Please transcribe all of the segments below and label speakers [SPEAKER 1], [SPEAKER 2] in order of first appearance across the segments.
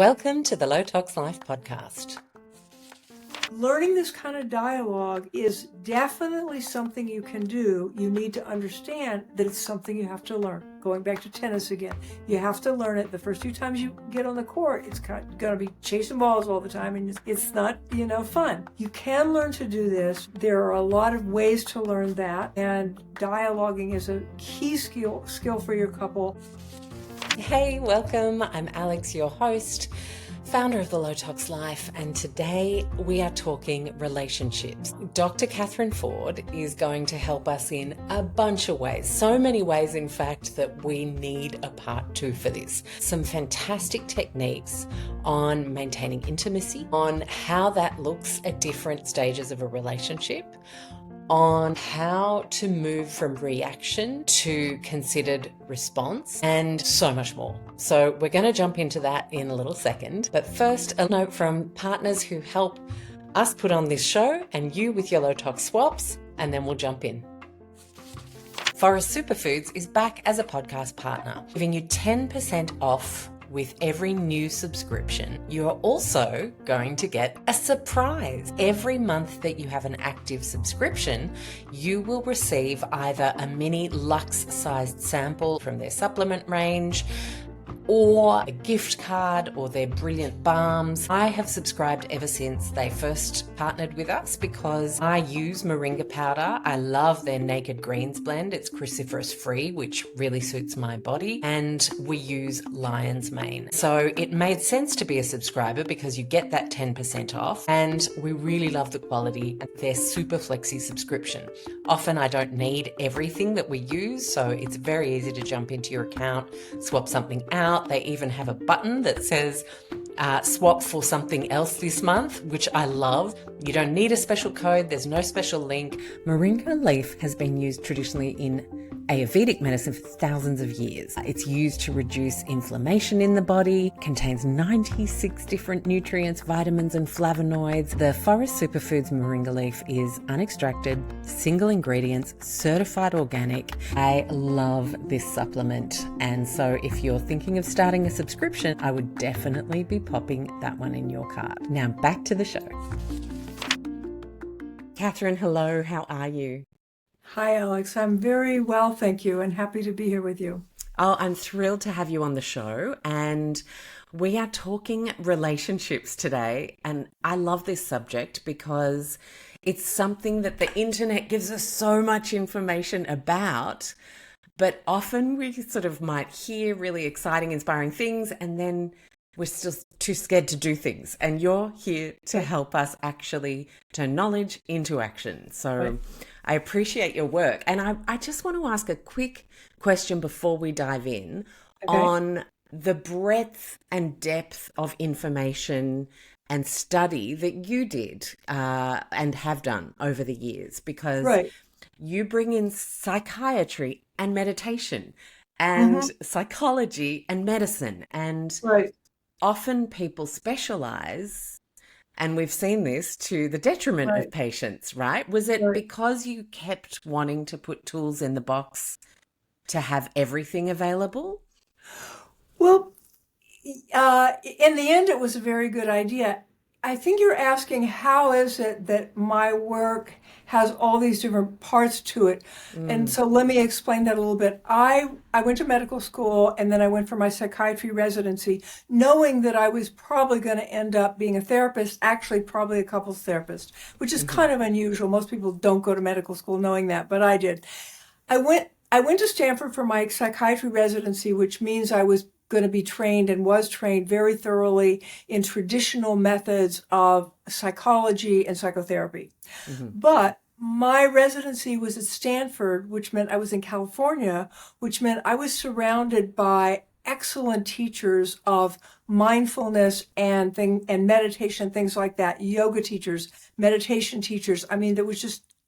[SPEAKER 1] Welcome to the Low Tox Life podcast.
[SPEAKER 2] Learning this kind of dialogue is definitely something you can do. You need to understand that it's something you have to learn. Going back to tennis again, you have to learn it. The first few times you get on the court, it's going to be chasing balls all the time, and it's not, fun. You can learn to do this. There are a lot of ways to learn that, and dialoguing is a key skill for your couple.
[SPEAKER 1] Hey, welcome. I'm Alexx, your host, founder of the Low Tox Life, and today we are talking relationships. Dr Kathryn Ford is going to help us in a bunch of ways, so many ways in fact that we need a part 2 for this. Some fantastic techniques on maintaining intimacy, on how that looks at different stages of a relationship, on how to move from reaction to considered response, and so much more. So we're going to jump into that in a little second. But first, a note from partners who help us put on this show and you with your Low Tox swaps, and then we'll jump in. Forest Superfoods is back as a podcast partner, giving you 10% off with every new subscription. You're also going to get a surprise. Every month that you have an active subscription, you will receive either a mini luxe-sized sample from their supplement range, or a gift card, or their brilliant balms. I have subscribed ever since they first partnered with us because I use moringa powder. I love their Naked Greens blend. It's cruciferous free, which really suits my body. And we use lion's mane. So it made sense to be a subscriber because you get that 10% off. And we really love the quality of their super flexi subscription. Often I don't need everything that we use, so it's very easy to jump into your account, swap something out. They even have a button that says swap for something else this month, which I love. You don't need a special code. There's no special link. Moringa leaf has been used traditionally in Ayurvedic medicine for thousands of years. It's used to reduce inflammation in the body, contains 96 different nutrients, vitamins and flavonoids. The Forest Superfoods moringa leaf is unextracted, single ingredients, certified organic. I love this supplement, and so if you're thinking of starting a subscription, I would definitely be popping that one in your cart. Now back to the show. Kathryn, hello, how are you?
[SPEAKER 2] Hi, Alexx. I'm very well, thank you, and happy to be here with you.
[SPEAKER 1] Oh, I'm thrilled to have you on the show, and we are talking relationships today, and I love this subject because it's something that the internet gives us so much information about, but often we sort of might hear really exciting, inspiring things, and then we're still too scared to do things, and you're here to help us actually turn knowledge into action. So right. I appreciate your work. And I just want to ask a quick question before we dive in on the breadth and depth of information and study that you did and have done over the years, because you bring in psychiatry and meditation and psychology and medicine, and often people specialize, and we've seen this to the detriment of patients, right? Was it because you kept wanting to put tools in the box to have everything available?
[SPEAKER 2] Well, in the end, it was a very good idea. I think you're asking, how is it that my work has all these different parts to it? And so let me explain that a little bit. I went to medical school, and then I went for my psychiatry residency, knowing that I was probably going to end up being a therapist, actually probably a couples therapist, which is kind of unusual. Most people don't go to medical school knowing that, but I did. I went to Stanford for my psychiatry residency, which means I was going to be trained and was trained very thoroughly in traditional methods of psychology and psychotherapy. But my residency was at Stanford, which meant I was in California, which meant I was surrounded by excellent teachers of mindfulness and meditation, things like that, yoga teachers, meditation teachers. I mean,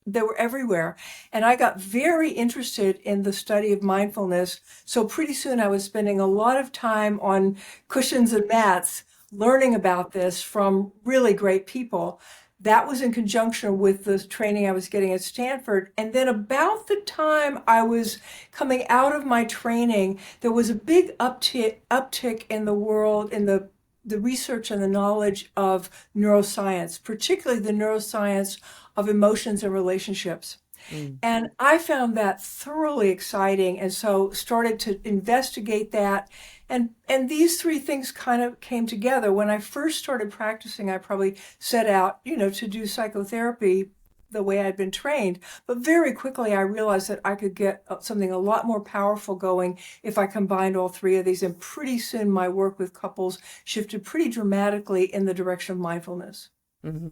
[SPEAKER 2] they were everywhere. And I got very interested in the study of mindfulness. So pretty soon I was spending a lot of time on cushions and mats learning about this from really great people. That was in conjunction with the training I was getting at Stanford. And then about the time I was coming out of my training, there was a big uptick in the world, in the the research and the knowledge of neuroscience, particularly the neuroscience of emotions and relationships.
[SPEAKER 1] Mm.
[SPEAKER 2] And I found that thoroughly exciting, and so started to investigate that. And these three things kind of came together. When I first started practicing, I probably set out, to do psychotherapy the way I'd been trained. But very quickly, I realized that I could get something a lot more powerful going if I combined all three of these. And pretty soon, my work with couples shifted pretty dramatically in the direction of mindfulness.
[SPEAKER 1] Hmm.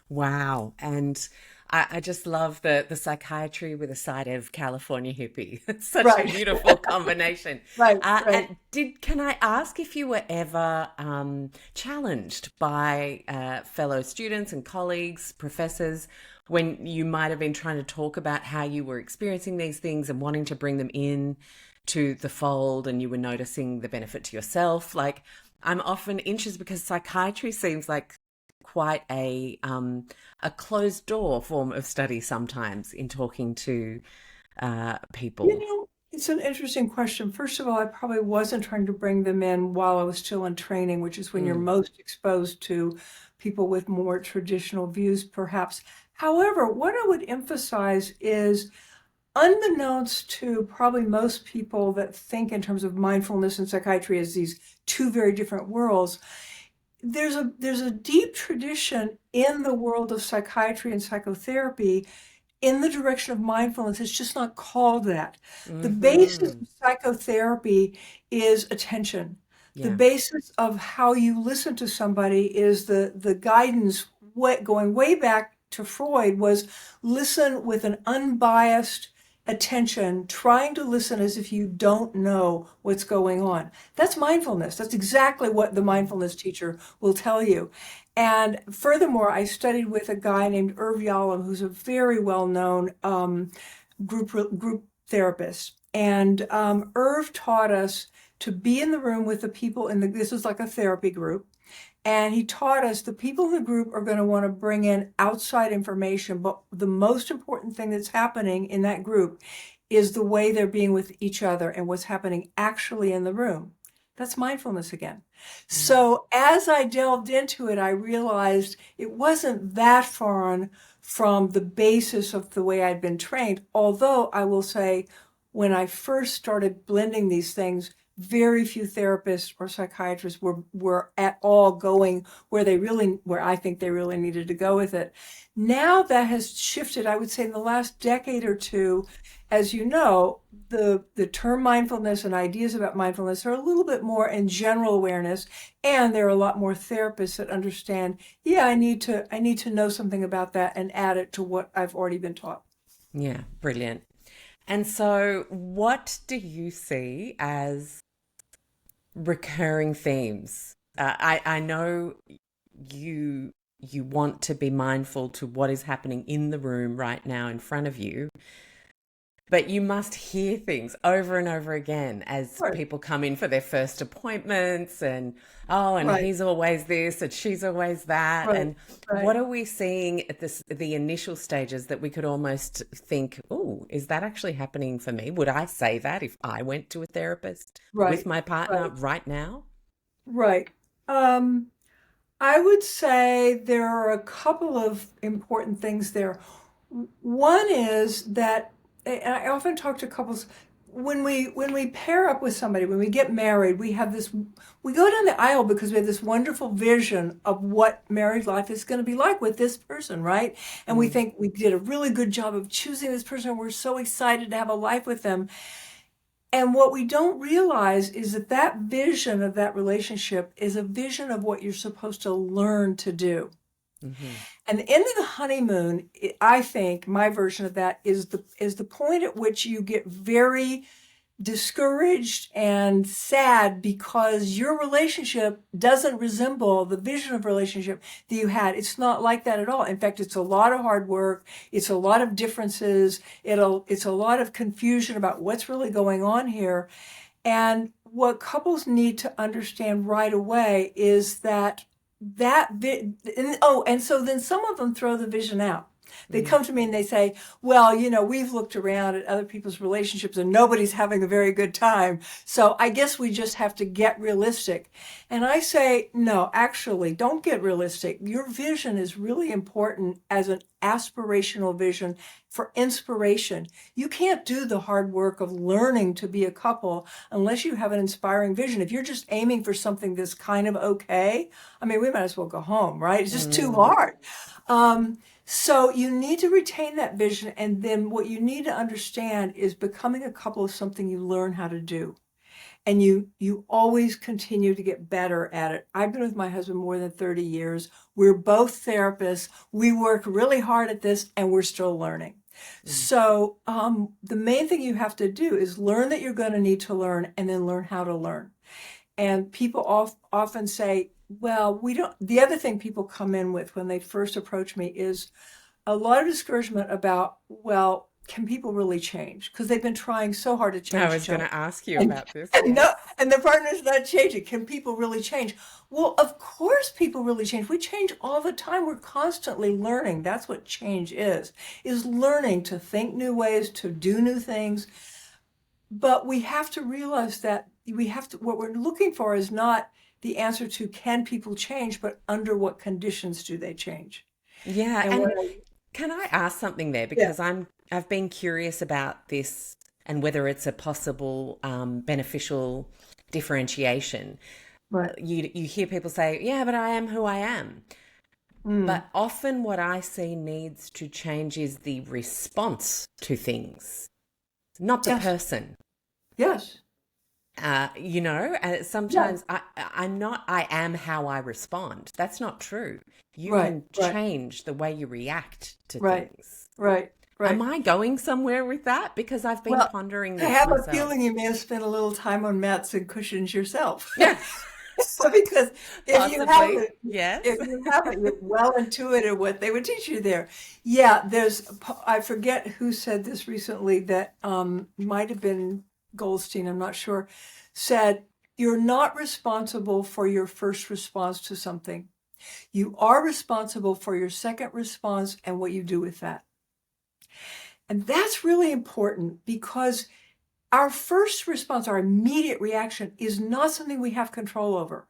[SPEAKER 1] Wow. And I just love the psychiatry with a side of California hippie. It's such a
[SPEAKER 2] Right,
[SPEAKER 1] beautiful combination.
[SPEAKER 2] right, right.
[SPEAKER 1] And can I ask if you were ever challenged by fellow students and colleagues, professors, when you might have been trying to talk about how you were experiencing these things and wanting to bring them in to the fold, and you were noticing the benefit to yourself? Like, I'm often interested because psychiatry seems like quite a closed door form of study sometimes in talking to people.
[SPEAKER 2] It's an interesting question. First of all, I probably wasn't trying to bring them in while I was still in training, which is when you're
[SPEAKER 1] Mm.
[SPEAKER 2] most exposed to people with more traditional views, perhaps. However, what I would emphasize is, unbeknownst to probably most people that think in terms of mindfulness and psychiatry as these two very different worlds, there's a deep tradition in the world of psychiatry and psychotherapy in the direction of mindfulness. It's just not called that. The basis
[SPEAKER 1] Hmm.
[SPEAKER 2] of psychotherapy is attention. The
[SPEAKER 1] Yeah.
[SPEAKER 2] basis of how you listen to somebody is the guidance, going way back to Freud, was listen with an unbiased attention, trying to listen as if you don't know what's going on. That's mindfulness. That's exactly what the mindfulness teacher will tell you. And furthermore, I studied with a guy named Irv Yalom, who's a very well-known group therapist. And Irv taught us to be in the room with the people this was like a therapy group. And he taught us the people in the group are going to want to bring in outside information, but the most important thing that's happening in that group is the way they're being with each other and what's happening actually in the room. That's mindfulness again.
[SPEAKER 1] Mm.
[SPEAKER 2] So as I delved into it, I realized it wasn't that foreign from the basis of the way I'd been trained. Although I will say, when I first started blending these things, very few therapists or psychiatrists were at all going where I think they really needed to go with it. Now that has shifted, I would say, in the last decade or two. As you know, the term mindfulness and ideas about mindfulness are a little bit more in general awareness, and there are a lot more therapists that understand, yeah, I need to know something about that and add it to what I've already been taught.
[SPEAKER 1] Yeah, brilliant. And so, what do you see as recurring themes? I know you want to be mindful to what is happening in the room right now in front of you, but you must hear things over and over again as
[SPEAKER 2] Right,
[SPEAKER 1] people come in for their first appointments, and oh, and
[SPEAKER 2] right,
[SPEAKER 1] he's always this and she's always that.
[SPEAKER 2] right,
[SPEAKER 1] And
[SPEAKER 2] right.
[SPEAKER 1] what are we seeing at the initial stages that we could almost think, oh, is that actually happening for me? Would I say that if I went to a therapist with
[SPEAKER 2] Right,
[SPEAKER 1] my partner
[SPEAKER 2] right,
[SPEAKER 1] right now?
[SPEAKER 2] right. Um, I would say there are a couple of important things there. One is that, and I often talk to couples, when we pair up with somebody, when we get married, we go down the aisle because we have this wonderful vision of what married life is going to be like with this person, right? And we
[SPEAKER 1] Mm.
[SPEAKER 2] think we did a really good job of choosing this person. We're so excited to have a life with them. And what we don't realize is that that vision of that relationship is a vision of what you're supposed to learn to do.
[SPEAKER 1] Hmm.
[SPEAKER 2] And the end of the honeymoon, I think my version of that is the point at which you get very discouraged and sad because your relationship doesn't resemble the vision of relationship that you had. It's not like that at all. In fact, it's a lot of hard work. It's a lot of differences. It's a lot of confusion about what's really going on here. And what couples need to understand right away is that and so then some of them throw the vision out. They come to me and they say, well, we've looked around at other people's relationships and nobody's having a very good time. So I guess we just have to get realistic. And I say, no, actually, don't get realistic. Your vision is really important as an aspirational vision for inspiration. You can't do the hard work of learning to be a couple unless you have an inspiring vision. If you're just aiming for something that's kind of okay, I mean, we might as well go home, right? It's just too hard. So you need to retain that vision. And then what you need to understand is becoming a couple is something you learn how to do. And you always continue to get better at it. I've been with my husband more than 30 years. We're both therapists. We work really hard at this and we're still learning. So the main thing you have to do is learn that you're going to need to learn and then learn how to learn. And people often say, well, we don't. The other thing people come in with when they first approach me is a lot of discouragement about, well, can people really change? Because they've been trying so hard to change.
[SPEAKER 1] I was going to ask you about this.
[SPEAKER 2] And the partner's not changing. Can people really change? Well, of course people really change. We change all the time. We're constantly learning. That's what change is learning to think new ways, to do new things. But we have to realize that what we're looking for is not the answer to can people change, but under what conditions do they change?
[SPEAKER 1] Yeah. And can I ask something there? Because I've been curious about this and whether it's a possible beneficial differentiation.
[SPEAKER 2] Right.
[SPEAKER 1] You hear people say, yeah, but I am who I am. But often what I see needs to change is the response to things, not the person.
[SPEAKER 2] Yes.
[SPEAKER 1] Sometimes I am how I respond. That's not true. You can change the way you react to things. Right. Am I going somewhere with that? Because I've been pondering this
[SPEAKER 2] I have
[SPEAKER 1] myself.
[SPEAKER 2] A feeling you may have spent a little time on mats and cushions yourself.
[SPEAKER 1] Yeah.
[SPEAKER 2] Because if you haven't,
[SPEAKER 1] yes.
[SPEAKER 2] You're well intuitive what they would teach you there. Yeah, I forget who said this recently that might have been Goldstein, I'm not sure, said, you're not responsible for your first response to something. You are responsible for your second response and what you do with that. And that's really important because our first response, our immediate reaction, is not something we have control over.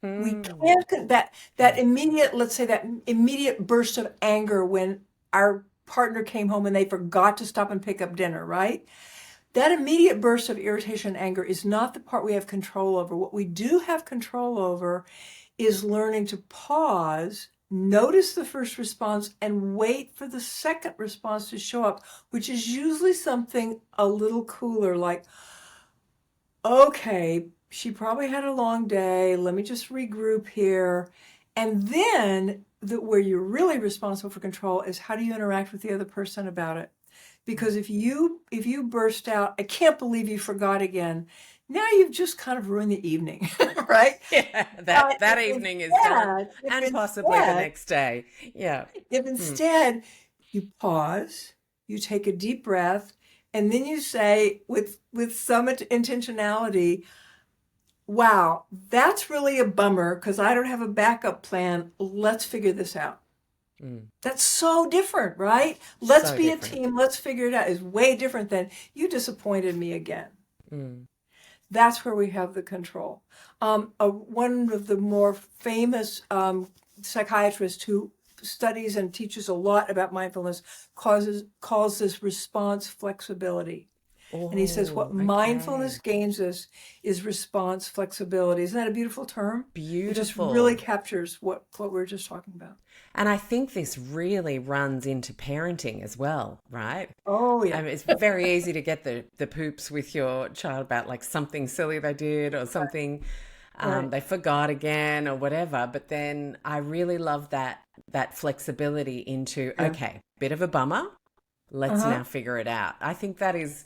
[SPEAKER 2] We can't, that immediate, let's say that immediate burst of anger when our partner came home and they forgot to stop and pick up dinner, right? That immediate burst of irritation and anger is not the part we have control over. What we do have control over is learning to pause, notice the first response, and wait for the second response to show up, which is usually something a little cooler, like, okay, she probably had a long day. Let me just regroup here. And then where you're really responsible for control is how do you interact with the other person about it? Because if you burst out, I can't believe you forgot again, now you've just kind of ruined the evening, right?
[SPEAKER 1] Yeah, that evening is done, and possibly the next day. Yeah.
[SPEAKER 2] If instead you pause, you take a deep breath, and then you say with some intentionality, wow, that's really a bummer because I don't have a backup plan. Let's figure this out. That's so different, right? Let's be a team. Let's figure it out. Is way different than you disappointed me again. That's where we have the control. One of the more famous psychiatrists who studies and teaches a lot about mindfulness calls this response flexibility. And he says what mindfulness gains us is response flexibility. Isn't that a beautiful term?
[SPEAKER 1] Beautiful.
[SPEAKER 2] It just really captures what we're just talking about.
[SPEAKER 1] And I think this really runs into parenting as well, right?
[SPEAKER 2] Oh, yeah.
[SPEAKER 1] It's very easy to get the poops with your child about like something silly they did or something they forgot again or whatever. But then I really love that flexibility into, okay, bit of a bummer. Let's now figure it out. I think that is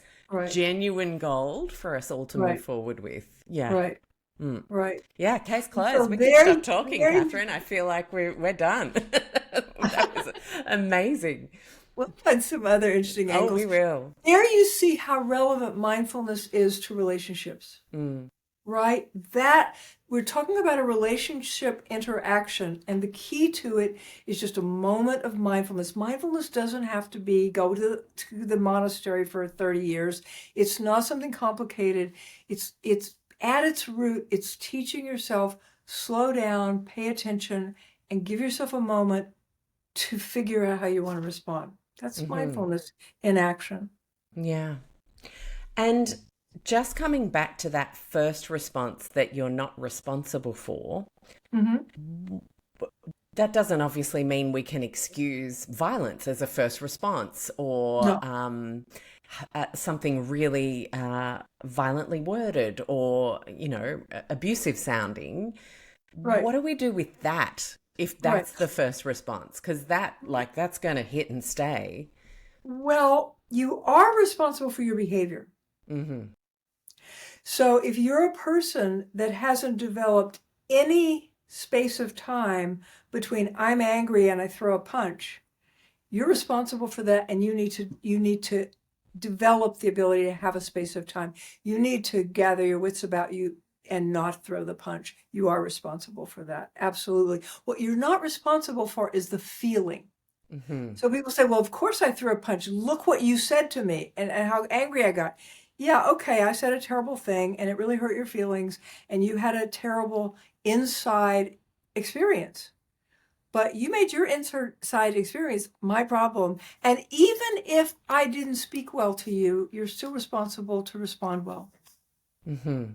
[SPEAKER 1] genuine gold for us all to move forward with. Yeah.
[SPEAKER 2] Right.
[SPEAKER 1] Right. Yeah, case closed.
[SPEAKER 2] So
[SPEAKER 1] we can stop talking, Kathryn. I feel like we're done. That was amazing.
[SPEAKER 2] We'll find some other interesting angles.
[SPEAKER 1] Oh, we will.
[SPEAKER 2] There you see how relevant mindfulness is to relationships. right? That we're talking about a relationship interaction, and the key to it is just a moment of mindfulness. Mindfulness doesn't have to be go to the monastery for 30 years. It's not something complicated. It's at its root, it's teaching yourself slow down, pay attention, and give yourself a moment to figure out how you want to respond. That's mindfulness in action.
[SPEAKER 1] Yeah. And just coming back to that first response that you're not responsible for, that doesn't obviously mean we can excuse violence as a first response or
[SPEAKER 2] No,
[SPEAKER 1] something really violently worded or, abusive sounding.
[SPEAKER 2] right,
[SPEAKER 1] What do we do with that if
[SPEAKER 2] right.
[SPEAKER 1] that's the first response? Because that's going to hit and stay.
[SPEAKER 2] Well, you are responsible for your behavior.
[SPEAKER 1] Mm-hmm.
[SPEAKER 2] So if you're a person that hasn't developed any space of time between I'm angry and I throw a punch, you're responsible for that, and you need to develop the ability to have a space of time. You need to gather your wits about you and not throw the punch. You are responsible for that. Absolutely. What you're not responsible for is the feeling.
[SPEAKER 1] Mm-hmm.
[SPEAKER 2] So people say, well, of course I threw a punch. Look what you said to me and how angry I got. Yeah, okay, I said a terrible thing and it really hurt your feelings and you had a terrible inside experience. But you made your inside experience my problem. And even if I didn't speak well to you, you're still responsible to respond well.
[SPEAKER 1] Mm-hmm.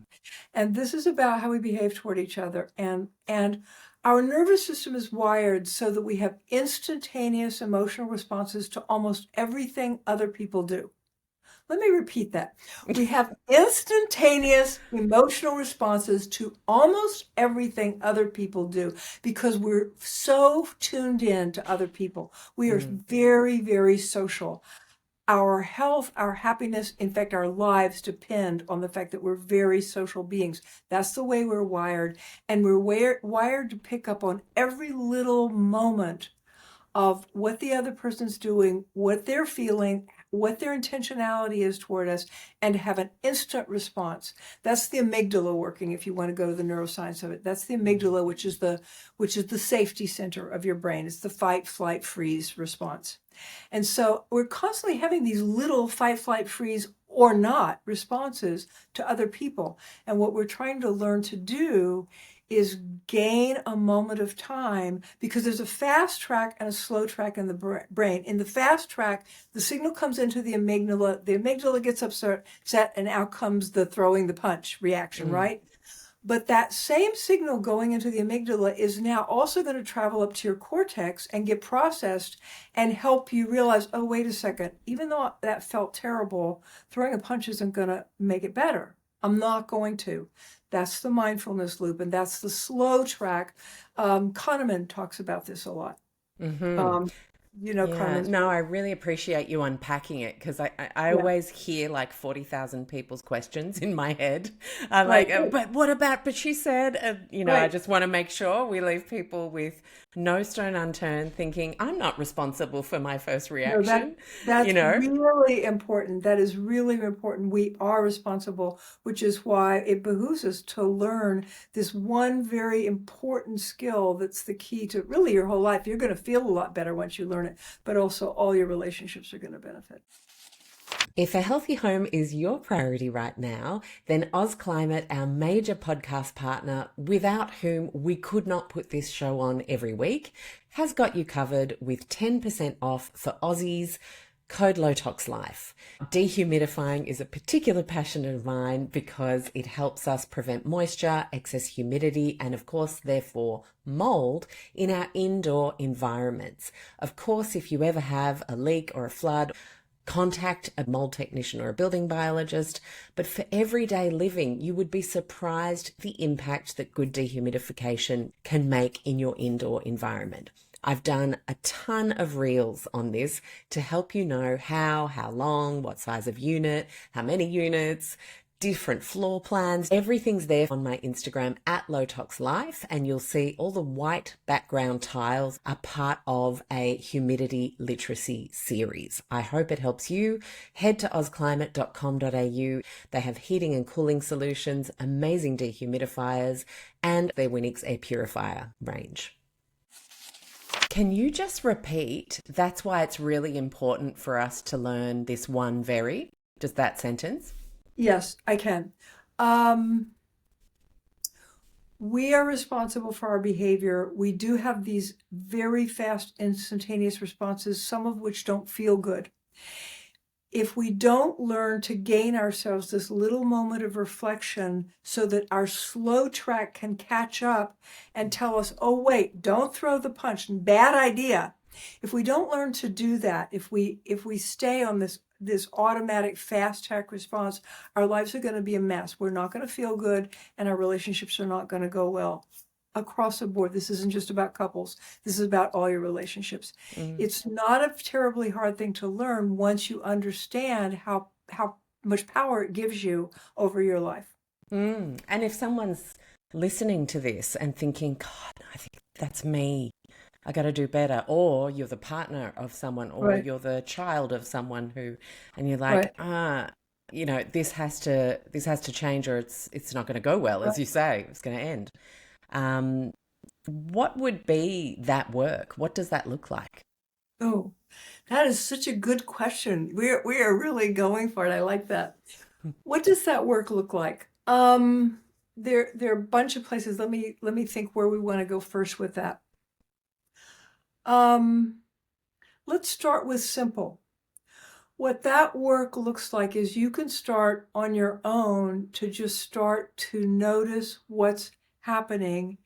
[SPEAKER 2] And this is about how we behave toward each other. And our nervous system is wired so that we have instantaneous emotional responses to almost everything other people do. Let me repeat that. We have instantaneous emotional responses to almost everything other people do because we're so tuned in to other people. We are very, very social. Our health, our happiness, in fact, our lives depend on the fact that we're very social beings. That's the way we're wired. And we're wired to pick up on every little moment of what the other person's doing, what they're feeling, what their intentionality is toward us, and have an instant response. That's the amygdala working, if you want to go to the neuroscience of it. That's the amygdala, which is the safety center of your brain. It's the fight, flight, freeze response. And so we're constantly having these little fight, flight, freeze, or not responses to other people. And what we're trying to learn to do is gain a moment of time, because there's a fast track and a slow track in the brain. In the fast track, the signal comes into the amygdala gets upset, and out comes the throwing the punch reaction, right? But that same signal going into the amygdala is now also going to travel up to your cortex and get processed and help you realize, oh, wait a second, even though that felt terrible, throwing a punch isn't going to make it better. I'm not going to. That's the mindfulness loop, and that's the slow track. Kahneman talks about this a lot.
[SPEAKER 1] Mm-hmm. Yeah,
[SPEAKER 2] Kahneman's.
[SPEAKER 1] no, I really appreciate you unpacking it because I
[SPEAKER 2] Yeah,
[SPEAKER 1] always hear like 40,000 people's questions in my head. I'm
[SPEAKER 2] right,
[SPEAKER 1] like, but what about, but she said, I
[SPEAKER 2] right.
[SPEAKER 1] just want to make sure we leave people with no stone unturned thinking, I'm not responsible for my first
[SPEAKER 2] No,
[SPEAKER 1] reaction, you
[SPEAKER 2] that's
[SPEAKER 1] know?
[SPEAKER 2] really important. That is really important. We are responsible, which is why it behooves us to learn this one very important skill that's the key to really your whole life. You're going to feel a lot better once you learn it, but also all your relationships are going to benefit.
[SPEAKER 1] If a healthy home is your priority right now, then Oz Climate, our major podcast partner, without whom we could not put this show on every week, has got you covered with 10% off for Aussies. Code LowToxLife. Dehumidifying is a particular passion of mine because it helps us prevent moisture, excess humidity, and of course, therefore, mold in our indoor environments. Of course, if you ever have a leak or a flood, contact a mold technician or a building biologist. But for everyday living, you would be surprised the impact that good dehumidification can make in your indoor environment. I've done a ton of reels on this to help you know how long, what size of unit, how many units, different floor plans. Everything's there on my Instagram at LowToxLife, and you'll see all the white background tiles are part of a humidity literacy series. I hope it helps you. Head to ozclimate.com.au. They have heating and cooling solutions, amazing dehumidifiers, and their Winix air purifier range. Can you just repeat, that's why it's really important for us to learn this one very, just that sentence?
[SPEAKER 2] Yes, I can. We are responsible for our behavior. We do have these very fast, instantaneous responses, some of which don't feel good. If we don't learn to gain ourselves this little moment of reflection so that our slow track can catch up and tell us, oh, wait, don't throw the punch, bad idea. If we don't learn to do that, if we stay on this automatic fast track response, our lives are going to be a mess. We're not going to feel good, and our relationships are not going to go well. Across the board, this isn't just about couples. This is about all your relationships. It's not a terribly hard thing to learn once you understand how much power it gives you over your life.
[SPEAKER 1] And if someone's listening to this and thinking, God, I think that's me, I got to do better, or you're the partner of someone, or
[SPEAKER 2] Right.
[SPEAKER 1] you're the child of someone who, and you're like, this has to change, or it's not going to go well, as you say, it's going to end. What would be that work? What does that look like?
[SPEAKER 2] Oh, that is such a good question. We are really going for it. I like that. What does that work look like? There are a bunch of places. Let me think where we want to go first with that. Let's start with simple. What that work looks like is you can start on your own to just start to notice what's happening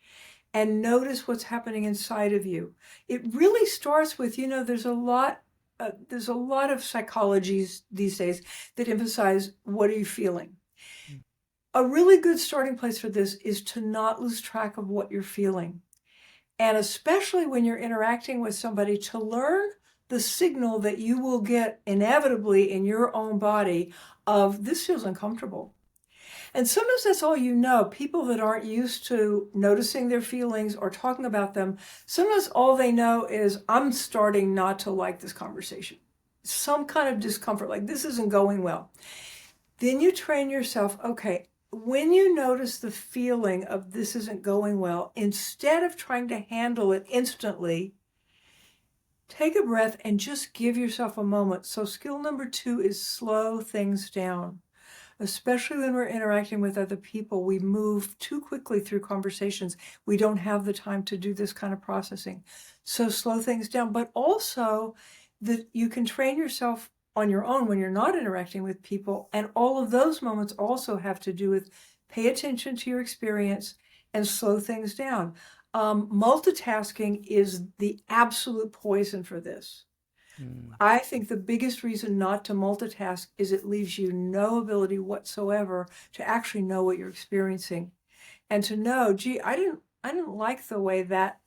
[SPEAKER 2] and notice what's happening inside of you. It really starts with, there's a lot of psychologies these days that emphasize what are you feeling. A really good starting place for this is to not lose track of what you're feeling. And especially when you're interacting with somebody, to learn the signal that you will get inevitably in your own body of this feels uncomfortable. And sometimes that's all you know. People that aren't used to noticing their feelings or talking about them, sometimes all they know is I'm starting not to like this conversation. Some kind of discomfort, like this isn't going well. Then you train yourself, okay, when you notice the feeling of this isn't going well, instead of trying to handle it instantly, take a breath and just give yourself a moment. So skill number 2 is slow things down. Especially when we're interacting with other people, we move too quickly through conversations. We don't have the time to do this kind of processing. So slow things down, but also that you can train yourself on your own when you're not interacting with people. And all of those moments also have to do with pay attention to your experience and slow things down. Multitasking is the absolute poison for this. I think the biggest reason not to multitask is it leaves you no ability whatsoever to actually know what you're experiencing, and to know, gee, I didn't like the way that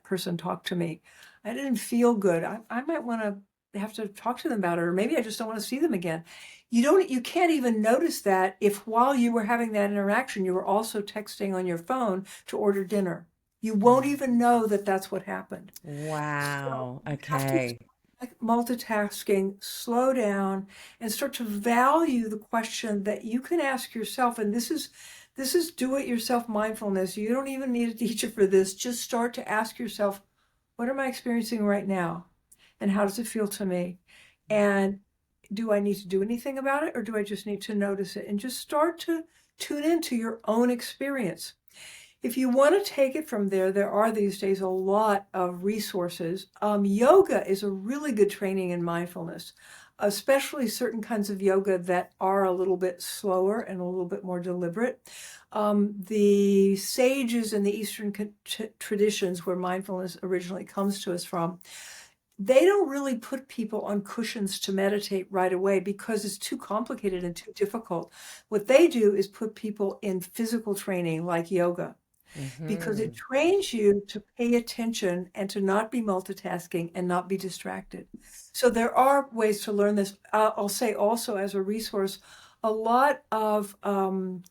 [SPEAKER 2] person talked to me. I didn't feel good. I might want to have to talk to them about it, or maybe I just don't want to see them again. You can't even notice that if while you were having that interaction, you were also texting on your phone to order dinner. You won't even know that that's what happened.
[SPEAKER 1] Wow.
[SPEAKER 2] So
[SPEAKER 1] Okay.
[SPEAKER 2] multitasking, slow down, and start to value the question that you can ask yourself. And this is do-it-yourself mindfulness. You don't even need a teacher for this. Just start to ask yourself, what am I experiencing right now? And how does it feel to me? And do I need to do anything about it, or do I just need to notice it? And just start to tune into your own experience. If you want to take it from there are these days a lot of resources. Yoga is a really good training in mindfulness, especially certain kinds of yoga that are a little bit slower and a little bit more deliberate. The sages in the Eastern traditions, where mindfulness originally comes to us from, they don't really put people on cushions to meditate right away because it's too complicated and too difficult. What they do is put people in physical training like yoga, because it trains you to pay attention and to not be multitasking and not be distracted. So there are ways to learn this. I'll say also as a resource, a lot of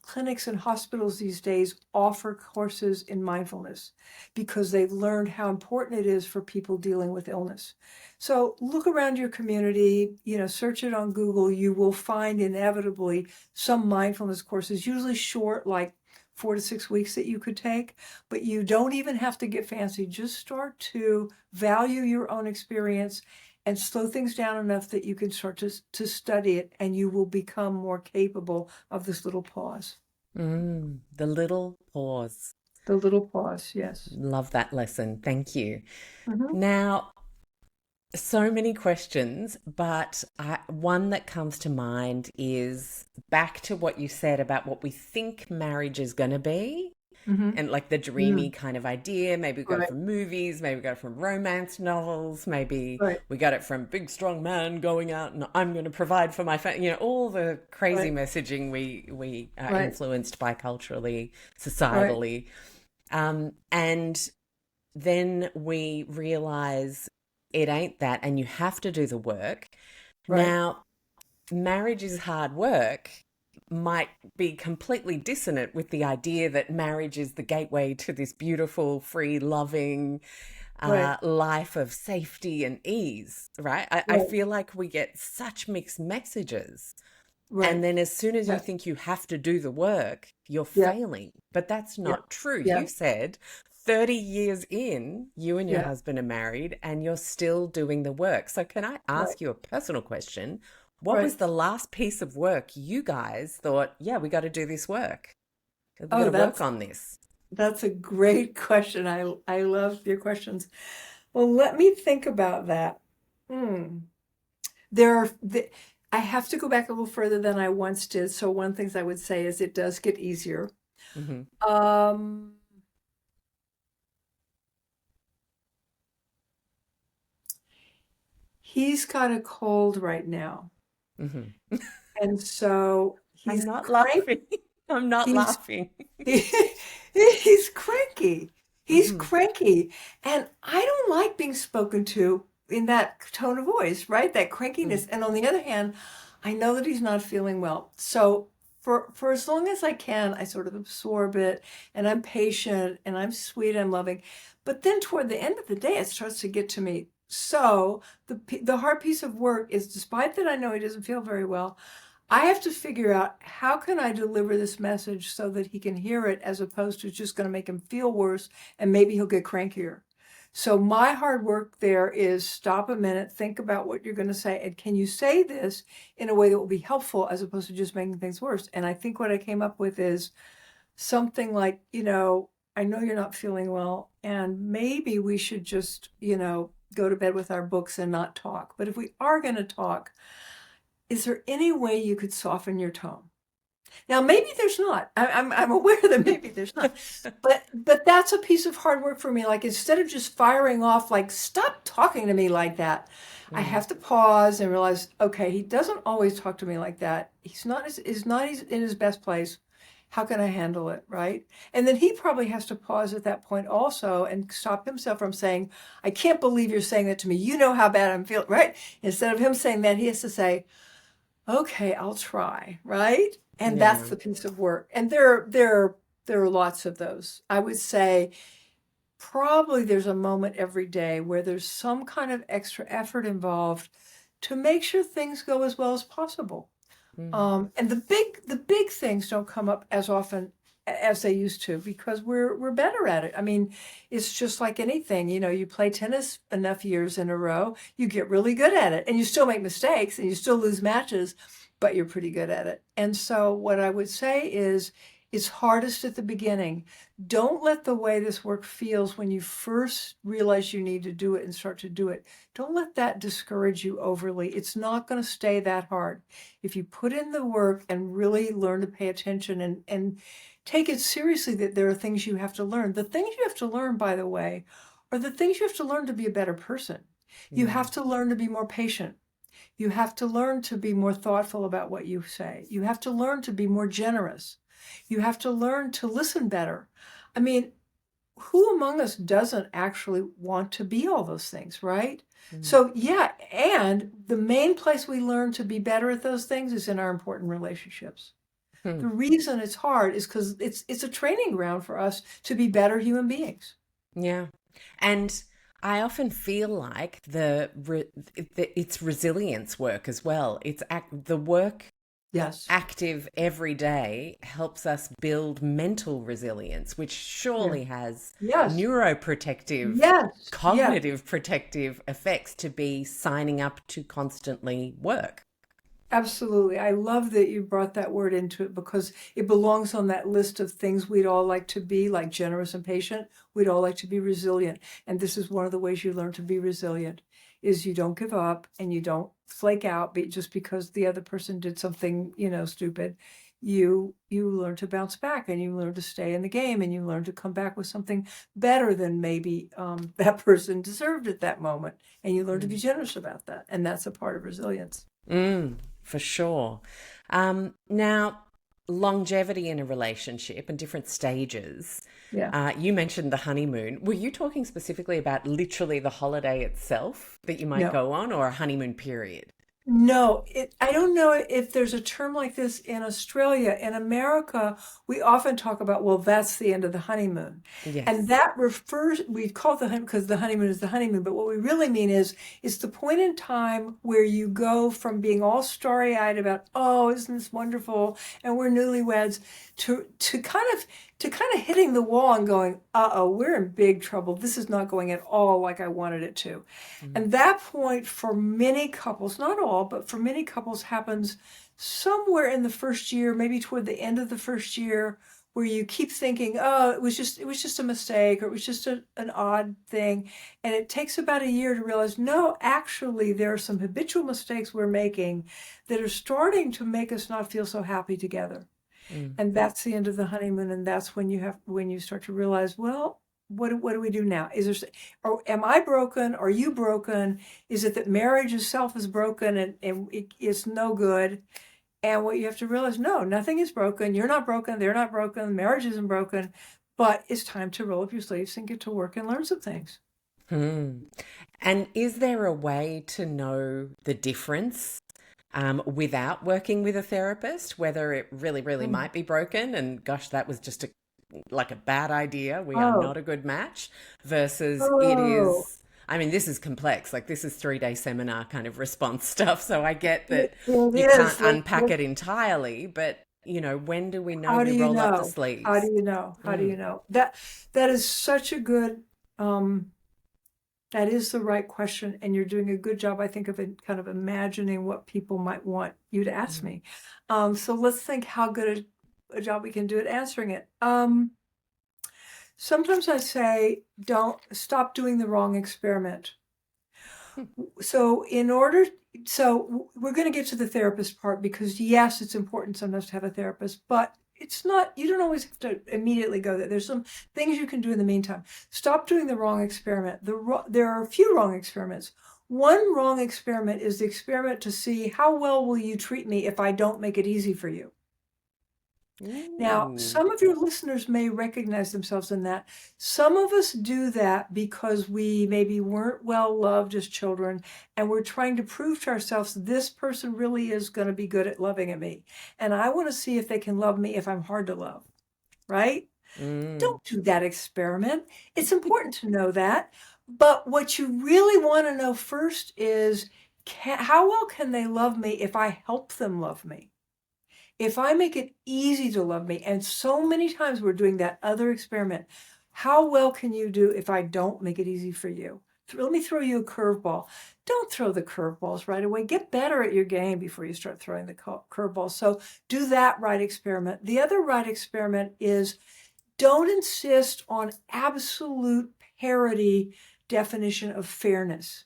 [SPEAKER 2] clinics and hospitals these days offer courses in mindfulness because they've learned how important it is for people dealing with illness. So look around your community, search it on Google. You will find inevitably some mindfulness courses, usually short, like 4 to 6 weeks that you could take, but you don't even have to get fancy. Just start to value your own experience and slow things down enough that you can start to study it, and you will become more capable of this little pause.
[SPEAKER 1] The little pause.
[SPEAKER 2] The little pause, yes.
[SPEAKER 1] Love that lesson. Thank you.
[SPEAKER 2] Mm-hmm.
[SPEAKER 1] Now, so many questions, but one that comes to mind is back to what you said about what we think marriage is going to be.
[SPEAKER 2] Mm-hmm.
[SPEAKER 1] And like the dreamy kind of idea. Maybe we got it
[SPEAKER 2] Right.
[SPEAKER 1] from movies, maybe we got it from romance novels, maybe
[SPEAKER 2] Right.
[SPEAKER 1] we got it from big strong man going out and I'm going to provide for my family. All the crazy
[SPEAKER 2] Right.
[SPEAKER 1] messaging we are
[SPEAKER 2] Right.
[SPEAKER 1] influenced by culturally,
[SPEAKER 2] Right.
[SPEAKER 1] societally. And then we realize it ain't that, and you have to do the work.
[SPEAKER 2] Right.
[SPEAKER 1] Now, marriage is hard work might be completely dissonant with the idea that marriage is the gateway to this beautiful, free, loving
[SPEAKER 2] Right.
[SPEAKER 1] life of safety and ease, right? I
[SPEAKER 2] Right.
[SPEAKER 1] feel like we get such mixed messages.
[SPEAKER 2] Right.
[SPEAKER 1] And then as soon as you
[SPEAKER 2] Yeah.
[SPEAKER 1] think you have to do the work, you're
[SPEAKER 2] Yeah.
[SPEAKER 1] failing. But that's
[SPEAKER 2] Yeah.
[SPEAKER 1] not true.
[SPEAKER 2] Yeah.
[SPEAKER 1] You said 30 years in, you and your
[SPEAKER 2] Yeah.
[SPEAKER 1] husband are married and you're still doing the work. So can I
[SPEAKER 2] Right.
[SPEAKER 1] ask you a personal question? What
[SPEAKER 2] Right.
[SPEAKER 1] was the last piece of work you guys thought, yeah, we got to do this work? We got
[SPEAKER 2] Oh,
[SPEAKER 1] to work on this.
[SPEAKER 2] that's a great question. I love your questions. Well, let me think about that. Hmm. I have to go back a little further than I once did. So one of the things I would say is it does get easier.
[SPEAKER 1] hmm
[SPEAKER 2] Um, he's got a cold right now,
[SPEAKER 1] hmm
[SPEAKER 2] and so
[SPEAKER 1] I'm
[SPEAKER 2] he's
[SPEAKER 1] not
[SPEAKER 2] cranky.
[SPEAKER 1] laughing. I'm not
[SPEAKER 2] He's
[SPEAKER 1] laughing.
[SPEAKER 2] he's cranky. He's
[SPEAKER 1] hmm
[SPEAKER 2] cranky, and I don't like being spoken to in that tone of voice, right? That crankiness. And on the other hand, I know that he's not feeling well. So for as long as I can, I sort of absorb it, and I'm patient, and I'm sweet, I'm loving. But then toward the end of the day, it starts to get to me. So the hard piece of work is, despite that I know he doesn't feel very well, I have to figure out how can I deliver this message so that he can hear it, as opposed to just going to make him feel worse and maybe he'll get crankier. So my hard work there is stop a minute, think about what you're going to say, and can you say this in a way that will be helpful as opposed to just making things worse? And I think what I came up with is something like, I know you're not feeling well, and maybe we should just, go to bed with our books and not talk. But if we are going to talk, is there any way you could soften your tone? Now, maybe there's not. I'm aware that maybe there's not. But that's a piece of hard work for me. Like, instead of just firing off, like, stop talking to me like that, I have to pause and realize, okay, he doesn't always talk to me like that. He's not in his best place. How can I handle it, right? And then he probably has to pause at that point also and stop himself from saying, I can't believe you're saying that to me. You know how bad I'm feeling, right? Instead of him saying that, he has to say, okay, I'll try, right? And
[SPEAKER 1] Yeah.
[SPEAKER 2] that's the piece of work. And there are lots of those. I would say probably there's a moment every day where there's some kind of extra effort involved to make sure things go as well as possible. And the big things don't come up as often as they used to, because we're better at it. I mean, it's just like anything, you play tennis enough years in a row, you get really good at it, and you still make mistakes and you still lose matches, but you're pretty good at it. And so what I would say is, it's hardest at the beginning. Don't let the way this work feels when you first realize you need to do it and start to do it, don't let that discourage you overly. It's not going to stay that hard. If you put in the work and really learn to pay attention and take it seriously that there are things you have to learn. The things you have to learn, by the way, are the things you have to learn to be a better person. You have to learn to be more patient. You have to learn to be more thoughtful about what you say. You have to learn to be more generous. You have to learn to listen better. I mean, who among us doesn't actually want to be all those things, right?
[SPEAKER 1] Mm.
[SPEAKER 2] So yeah, and the main place we learn to be better at those things is in our important relationships.
[SPEAKER 1] Hmm.
[SPEAKER 2] The reason it's hard is because it's a training ground for us to be better human beings.
[SPEAKER 1] Yeah. And I often feel like it's resilience work as well. The work
[SPEAKER 2] Yes.
[SPEAKER 1] active every day helps us build mental resilience, which
[SPEAKER 2] Yeah.
[SPEAKER 1] surely has
[SPEAKER 2] Yes.
[SPEAKER 1] neuroprotective,
[SPEAKER 2] Yes. Yes.
[SPEAKER 1] cognitive protective effects to be signing up to constantly work.
[SPEAKER 2] Absolutely. I love that you brought that word into it because it belongs on that list of things we'd all like to be, like generous and patient. We'd all like to be resilient. And this is one of the ways you learn to be resilient is you don't give up and you don't flake out just because the other person did something, stupid. You learn to bounce back and you learn to stay in the game and you learn to come back with something better than maybe that person deserved at that moment. And you learn to be generous about that. And that's a part of resilience.
[SPEAKER 1] For sure. Now, longevity in a relationship and different stages.
[SPEAKER 2] Yeah.
[SPEAKER 1] You mentioned the honeymoon. Were you talking specifically about literally the holiday itself that you might
[SPEAKER 2] No.
[SPEAKER 1] go on, or a honeymoon period?
[SPEAKER 2] No, I don't know if there's a term like this in Australia. In America, we often talk about, well, that's the end of the honeymoon. And
[SPEAKER 1] Yes.
[SPEAKER 2] that we call it the honeymoon because the honeymoon is the honeymoon. But what we really mean is it's the point in time where you go from being all starry-eyed about, oh, isn't this wonderful? And we're newlyweds to kind of hitting the wall and going, uh-oh, we're in big trouble. This is not going at all like I wanted it to. And that point for many couples, not all, but for many couples happens somewhere in the first year, maybe toward the end of the first year, where you keep thinking, oh, it was just a mistake or it was just an odd thing. And it takes about a year to realize, no, actually, there are some habitual mistakes we're making that are starting to make us not feel so happy together. And that's the end of the honeymoon. And that's when you start to realize, well, what do we do now? Or am I broken? Are you broken? Is it that marriage itself is broken and it's no good? And what you have to realize, no, nothing is broken. You're not broken. They're not broken. Marriage isn't broken. But it's time to roll up your sleeves and get to work and learn some things.
[SPEAKER 1] Hmm. And is there a way to know the difference without working with a therapist, whether it really, really
[SPEAKER 2] Mm.
[SPEAKER 1] might be broken and gosh, that was just like a bad idea. We are
[SPEAKER 2] Oh,
[SPEAKER 1] not a good match versus it
[SPEAKER 2] oh,
[SPEAKER 1] is. I mean, this is complex. Like this is 3-day seminar kind of response stuff. So I get that
[SPEAKER 2] it
[SPEAKER 1] you can't
[SPEAKER 2] is.
[SPEAKER 1] unpack it entirely, but when do we know
[SPEAKER 2] How
[SPEAKER 1] we
[SPEAKER 2] do you
[SPEAKER 1] roll up the
[SPEAKER 2] know? How do
[SPEAKER 1] sleeves?
[SPEAKER 2] you know? How do
[SPEAKER 1] Mm,
[SPEAKER 2] you know? That is such a good that is the right question, and you're doing a good job, I think, of it, kind of imagining what people might want you to ask
[SPEAKER 1] mm,
[SPEAKER 2] me. So let's think how good a job we can do at answering it. Sometimes I say, don't stop doing the wrong experiment.
[SPEAKER 1] mm,
[SPEAKER 2] So we're going to get to the therapist part because yes, it's important sometimes to have a therapist, but it's not, you don't always have to immediately go there. There's some things you can do in the meantime. Stop doing the wrong experiment. There are a few wrong experiments. One wrong experiment is the experiment to see how well will you treat me if I don't make it easy for you. Now,
[SPEAKER 1] mm,
[SPEAKER 2] some of your listeners may recognize themselves in that. Some of us do that because we maybe weren't well loved as children, and we're trying to prove to ourselves this person really is going to be good at loving me. And I want to see if they can love me if I'm hard to love, right?
[SPEAKER 1] mm.
[SPEAKER 2] Don't do that experiment. It's important to know that. But what you really want to know first is how well can they love me if I help them love me? If I make it easy to love me, and so many times we're doing that other experiment, how well can you do if I don't make it easy for you? Let me throw you a curveball. Don't throw the curveballs right away. Get better at your game before you start throwing the curveballs. So do that right experiment. The other right experiment is don't insist on absolute parity definition of fairness.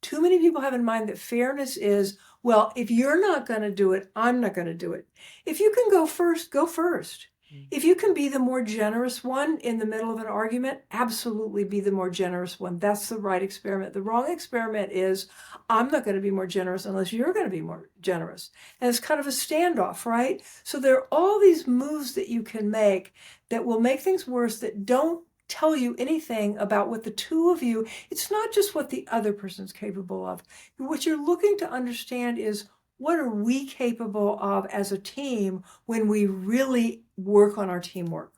[SPEAKER 2] Too many people have in mind that fairness is, well, if you're not going to do it, I'm not going to do it. If you can go first, go first. If you can be the more generous one in the middle of an argument, absolutely be the more generous one. That's the right experiment. The wrong experiment is, I'm not going to be more generous unless you're going to be more generous. And it's kind of a standoff, right? So there are all these moves that you can make that will make things worse that don't tell you anything about what the two of you, it's not just what the other person's capable of. What you're looking to understand is, what are we capable of as a team when we really work on our teamwork?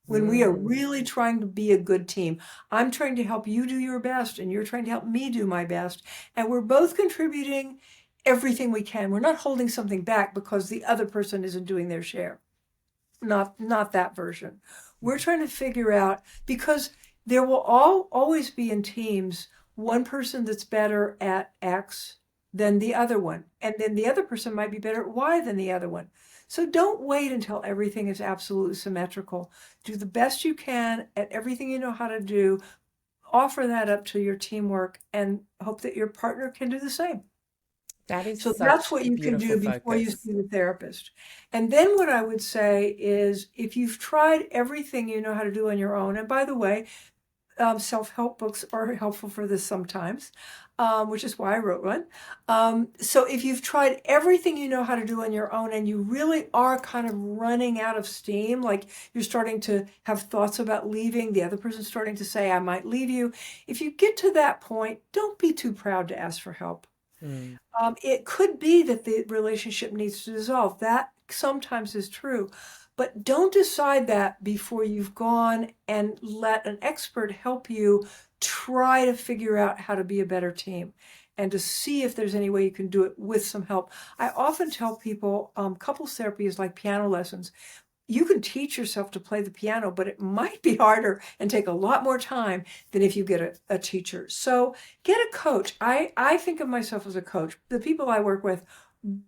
[SPEAKER 2] When we are really trying to be a good team. I'm trying to help you do your best, and you're trying to help me do my best. And we're both contributing everything we can. We're not holding something back because the other person isn't doing their share. Not that version. We're trying to figure out, because there will always be in teams one person that's better at X than the other one. And then the other person might be better at Y than the other one. So don't wait until everything is absolutely symmetrical. Do the best you can at everything you know how to do. Offer that up to your teamwork and hope that your partner can do the same.
[SPEAKER 1] That is
[SPEAKER 2] So that's
[SPEAKER 1] such
[SPEAKER 2] what
[SPEAKER 1] a
[SPEAKER 2] you can do
[SPEAKER 1] beautiful
[SPEAKER 2] before you
[SPEAKER 1] focus.
[SPEAKER 2] see the therapist. And then what I would say is, if you've tried everything you know how to do on your own, and by the way, self-help books are helpful for this sometimes, which is why I wrote one. So if you've tried everything you know how to do on your own and you really are kind of running out of steam, like you're starting to have thoughts about leaving, the other person's starting to say, I might leave you. If you get to that point, don't be too proud to ask for help. It could be that the relationship needs to dissolve. That sometimes is true. But don't decide that before you've gone and let an expert help you try to figure out how to be a better team and to see if there's any way you can do it with some help. I often tell people couples therapy is like piano lessons. You can teach yourself to play the piano, but it might be harder and take a lot more time than if you get a teacher. So get a coach. I think of myself as a coach. The people I work with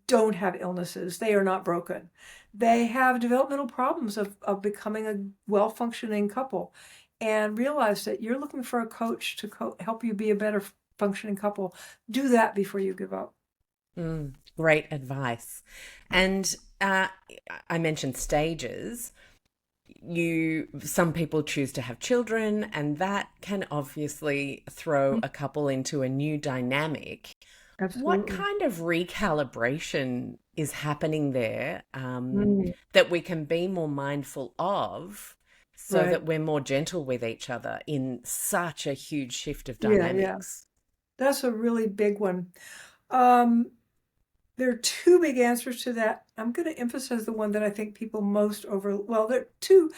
[SPEAKER 2] don't have illnesses. They are not broken. They have developmental problems of becoming a well-functioning couple, and realize that you're looking for a coach to help you be a better functioning couple. Do that before you give up.
[SPEAKER 1] Great advice. And I mentioned stages. Some people choose to have children, and that can obviously throw a couple into a new dynamic.
[SPEAKER 2] Absolutely.
[SPEAKER 1] What kind of recalibration is happening there that we can be more mindful of, so
[SPEAKER 2] Right.
[SPEAKER 1] that we're more gentle with each other in such a huge shift of dynamics?
[SPEAKER 2] That's a really big one. There are two big answers to that. I'm going to emphasize the one that I think people most overlook. Well, there are two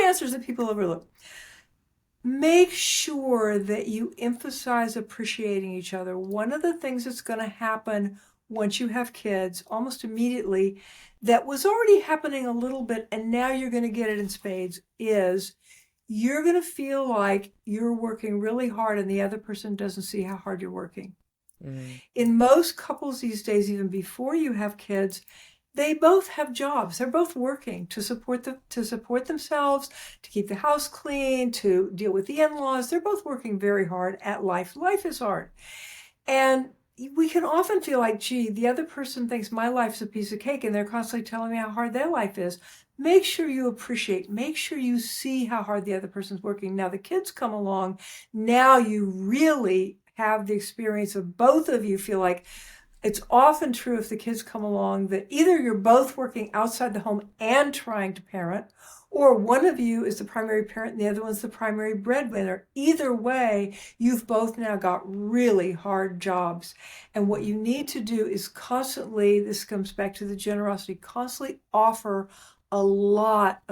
[SPEAKER 2] answers that people overlook. Make sure that you emphasize appreciating each other. One of the things that's going to happen once you have kids, almost immediately, that was already happening a little bit, and now you're going to get it in spades, is you're going to feel like you're working really hard and the other person doesn't see how hard you're working. In most couples these days, even before you have kids, they both have jobs. They're both working to support themselves, to keep the house clean, to deal with the in-laws. They're both working very hard at life. Life is hard. And we can often feel like, gee, the other person thinks my life's a piece of cake and they're constantly telling me how hard their life is. Make sure you appreciate, make sure you see how hard the other person's working. Now the kids come along. Now you really have the experience of both of you feel like, it's often true if the kids come along that either you're both working outside the home and trying to parent, or one of you is the primary parent and the other one's the primary breadwinner. Either way, you've both now got really hard jobs. And what you need to do is constantly, this comes back to the generosity, constantly offer a lot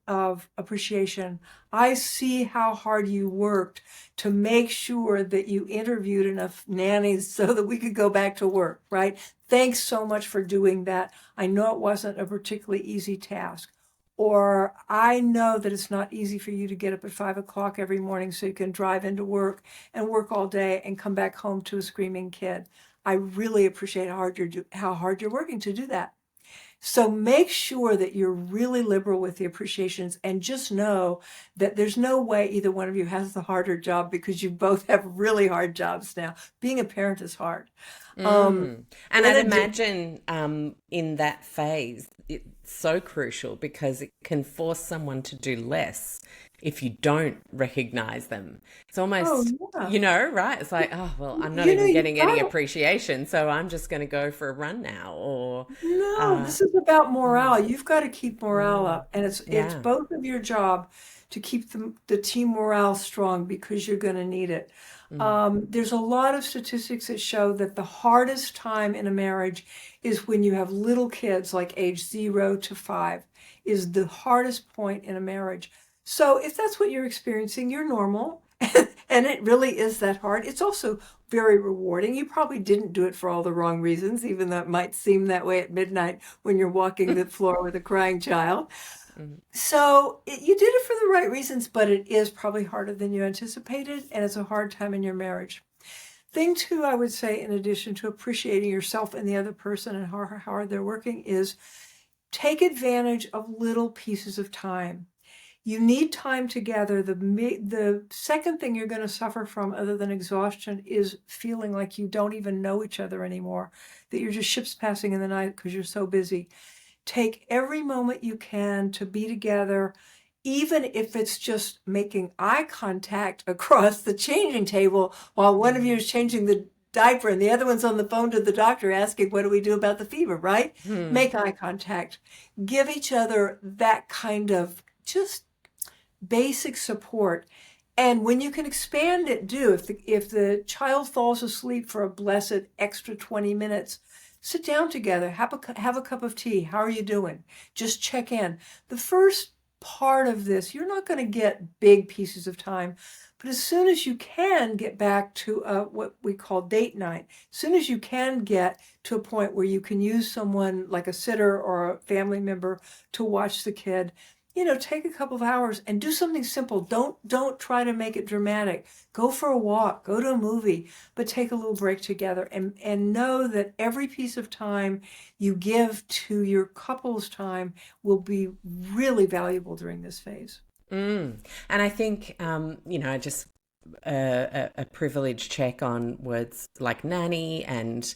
[SPEAKER 2] of appreciation. I see how hard you worked to make sure that you interviewed enough nannies so that we could go back to work, right? Thanks so much for doing that. I know it wasn't a particularly easy task. Or I know that it's not easy for you to get up at 5 o'clock every morning so you can drive into work and work all day and come back home to a screaming kid. I really appreciate how hard you're working to do that. So make sure that you're really liberal with the appreciations, and just know that there's no way either one of you has the harder job, because you both have really hard jobs now. Being a parent is hard.
[SPEAKER 1] And I'd imagine in that phase, it's so crucial because it can force someone to do less if you don't recognize them. It's almost, right? It's like, oh, well, I'm not even getting any appreciation, so I'm just going to go for a run now. Or
[SPEAKER 2] no, this is about morale. You've got to keep morale up, and it's both of your job to keep the team morale strong, because you're going to need it. There's a lot of statistics that show that the hardest time in a marriage is when you have little kids, like age 0 to 5, is the hardest point in a marriage. So if that's what you're experiencing, you're normal. And it really is that hard. It's also very rewarding. You probably didn't do it for all the wrong reasons, even though it might seem that way at midnight when you're walking the floor with a crying child. So you did it for the right reasons, but it is probably harder than you anticipated, and it's a hard time in your marriage. Thing two, I would say, in addition to appreciating yourself and the other person and how hard they're working, is take advantage of little pieces of time. You need time together. The second thing you're going to suffer from, other than exhaustion, is feeling like you don't even know each other anymore, that you're just ships passing in the night because you're so busy. Take every moment you can to be together, even if it's just making eye contact across the changing table while one of you is changing the diaper and the other one's on the phone to the doctor asking, what do we do about the fever, right? Make eye contact. Give each other that kind of just basic support. And when you can expand it, do. If the child falls asleep for a blessed extra 20 minutes, sit down together, have a cup of tea. How are you doing? Just check in. The first part of this, you're not going to get big pieces of time, but as soon as you can get back to what we call date night, as soon as you can get to a point where you can use someone like a sitter or a family member to watch the kid, take a couple of hours and do something simple. Don't try to make it dramatic. Go for a walk, go to a movie, but take a little break together, and know that every piece of time you give to your couple's time will be really valuable during this phase.
[SPEAKER 1] And I think, just a privilege check on words like nanny and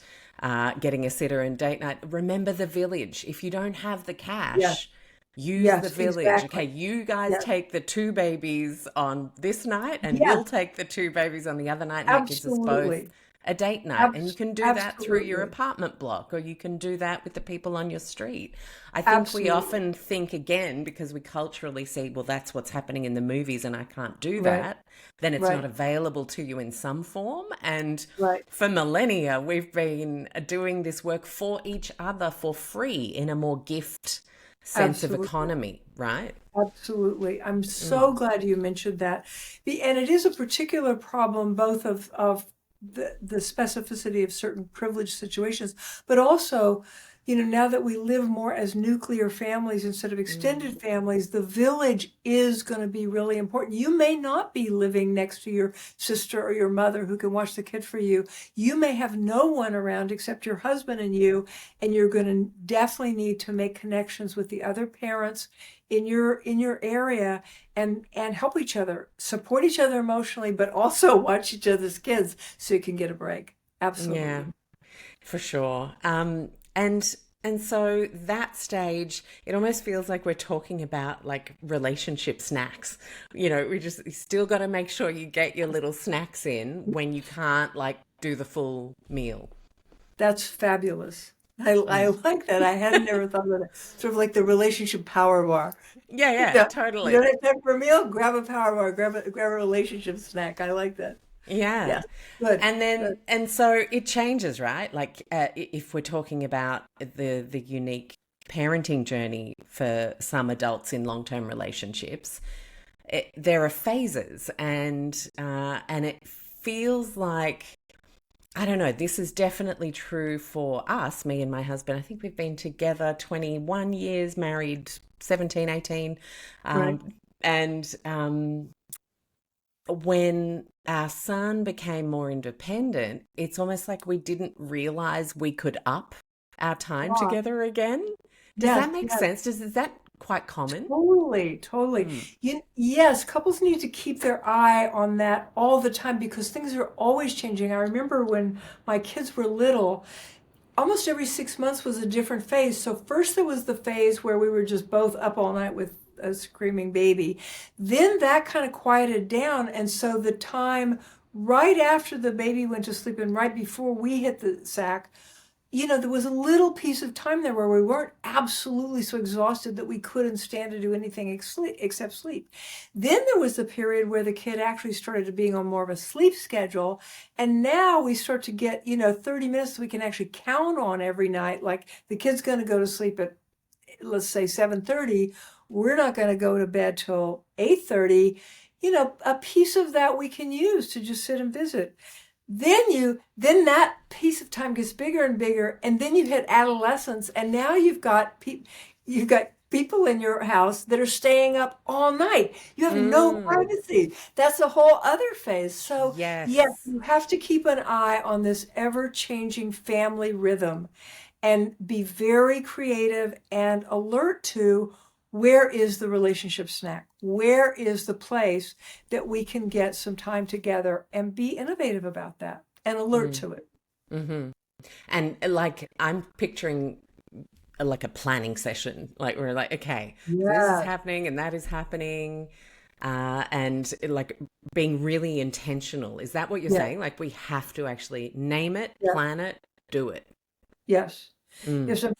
[SPEAKER 1] getting a sitter and date night. Remember the village. If you don't have the cash, use the village.
[SPEAKER 2] Exactly.
[SPEAKER 1] Okay, you guys take the 2 babies on this night, and we'll take the 2 babies on the other night, and that gives us both a date night. And you can do that through your apartment block, or you can do that with the people on your street. I think we often think, again, because we culturally see, well, that's what's happening in the movies and I can't do that, then it's not available to you in some form. And for millennia, we've been doing this work for each other for free in a more gift sense of economy, right?
[SPEAKER 2] Absolutely. I'm so glad you mentioned that. And it is a particular problem, both of the specificity of certain privileged situations, but also, now that we live more as nuclear families instead of extended families, the village is going to be really important. You may not be living next to your sister or your mother who can watch the kid for you. You may have no one around except your husband and you're going to definitely need to make connections with the other parents in your area and help each other, support each other emotionally, but also watch each other's kids so you can get a break. Absolutely.
[SPEAKER 1] Yeah, for sure. And so that stage, it almost feels like we're talking about like relationship snacks. You still got to make sure you get your little snacks in when you can't do the full meal.
[SPEAKER 2] That's fabulous. I like that. I hadn't never thought of that. Sort of like the relationship power bar.
[SPEAKER 1] Yeah, totally.
[SPEAKER 2] You don't have time for a meal? Grab a power bar, grab a relationship snack. I like that.
[SPEAKER 1] Yeah.
[SPEAKER 2] Good.
[SPEAKER 1] And then, and so it changes, right? If we're talking about the unique parenting journey for some adults in long-term relationships, there are phases, and it feels like, I don't know, this is definitely true for us, me and my husband. I think we've been together 21 years, married 17, 18. And when our son became more independent, it's almost like we didn't realize we could up our time together again. Does that make sense? Is that quite common?
[SPEAKER 2] Totally. Yes, couples need to keep their eye on that all the time because things are always changing. I remember when my kids were little, almost every 6 months was a different phase. So first there was the phase where we were just both up all night with a screaming baby. Then that kind of quieted down. And so the time right after the baby went to sleep and right before we hit the sack, there was a little piece of time there where we weren't absolutely so exhausted that we couldn't stand to do anything except sleep. Then there was the period where the kid actually started to being on more of a sleep schedule. And now we start to get, 30 minutes we can actually count on every night. Like the kid's going to go to sleep at, let's say 7:30. We're not going to go to bed till 8:30. A piece of that we can use to just sit and visit. Then that piece of time gets bigger and bigger, and then you hit adolescence, and now you've got people in your house that are staying up all night. You have no privacy. That's a whole other phase. So yes,
[SPEAKER 1] Yes.
[SPEAKER 2] you have to keep an eye on this ever-changing family rhythm and be very creative and alert to where is the relationship snack? Where is the place that we can get some time together, and be innovative about that and alert to it?
[SPEAKER 1] Mm-hmm. And like I'm picturing like a planning session. Like we're like, okay, so this is
[SPEAKER 2] Yeah,
[SPEAKER 1] happening and that is happening. And like being really intentional. Is that what you're
[SPEAKER 2] yeah,
[SPEAKER 1] saying? Like we have to actually name it,
[SPEAKER 2] yeah,
[SPEAKER 1] plan it, do it.
[SPEAKER 2] yes.
[SPEAKER 1] Mm.
[SPEAKER 2] Yes, sir.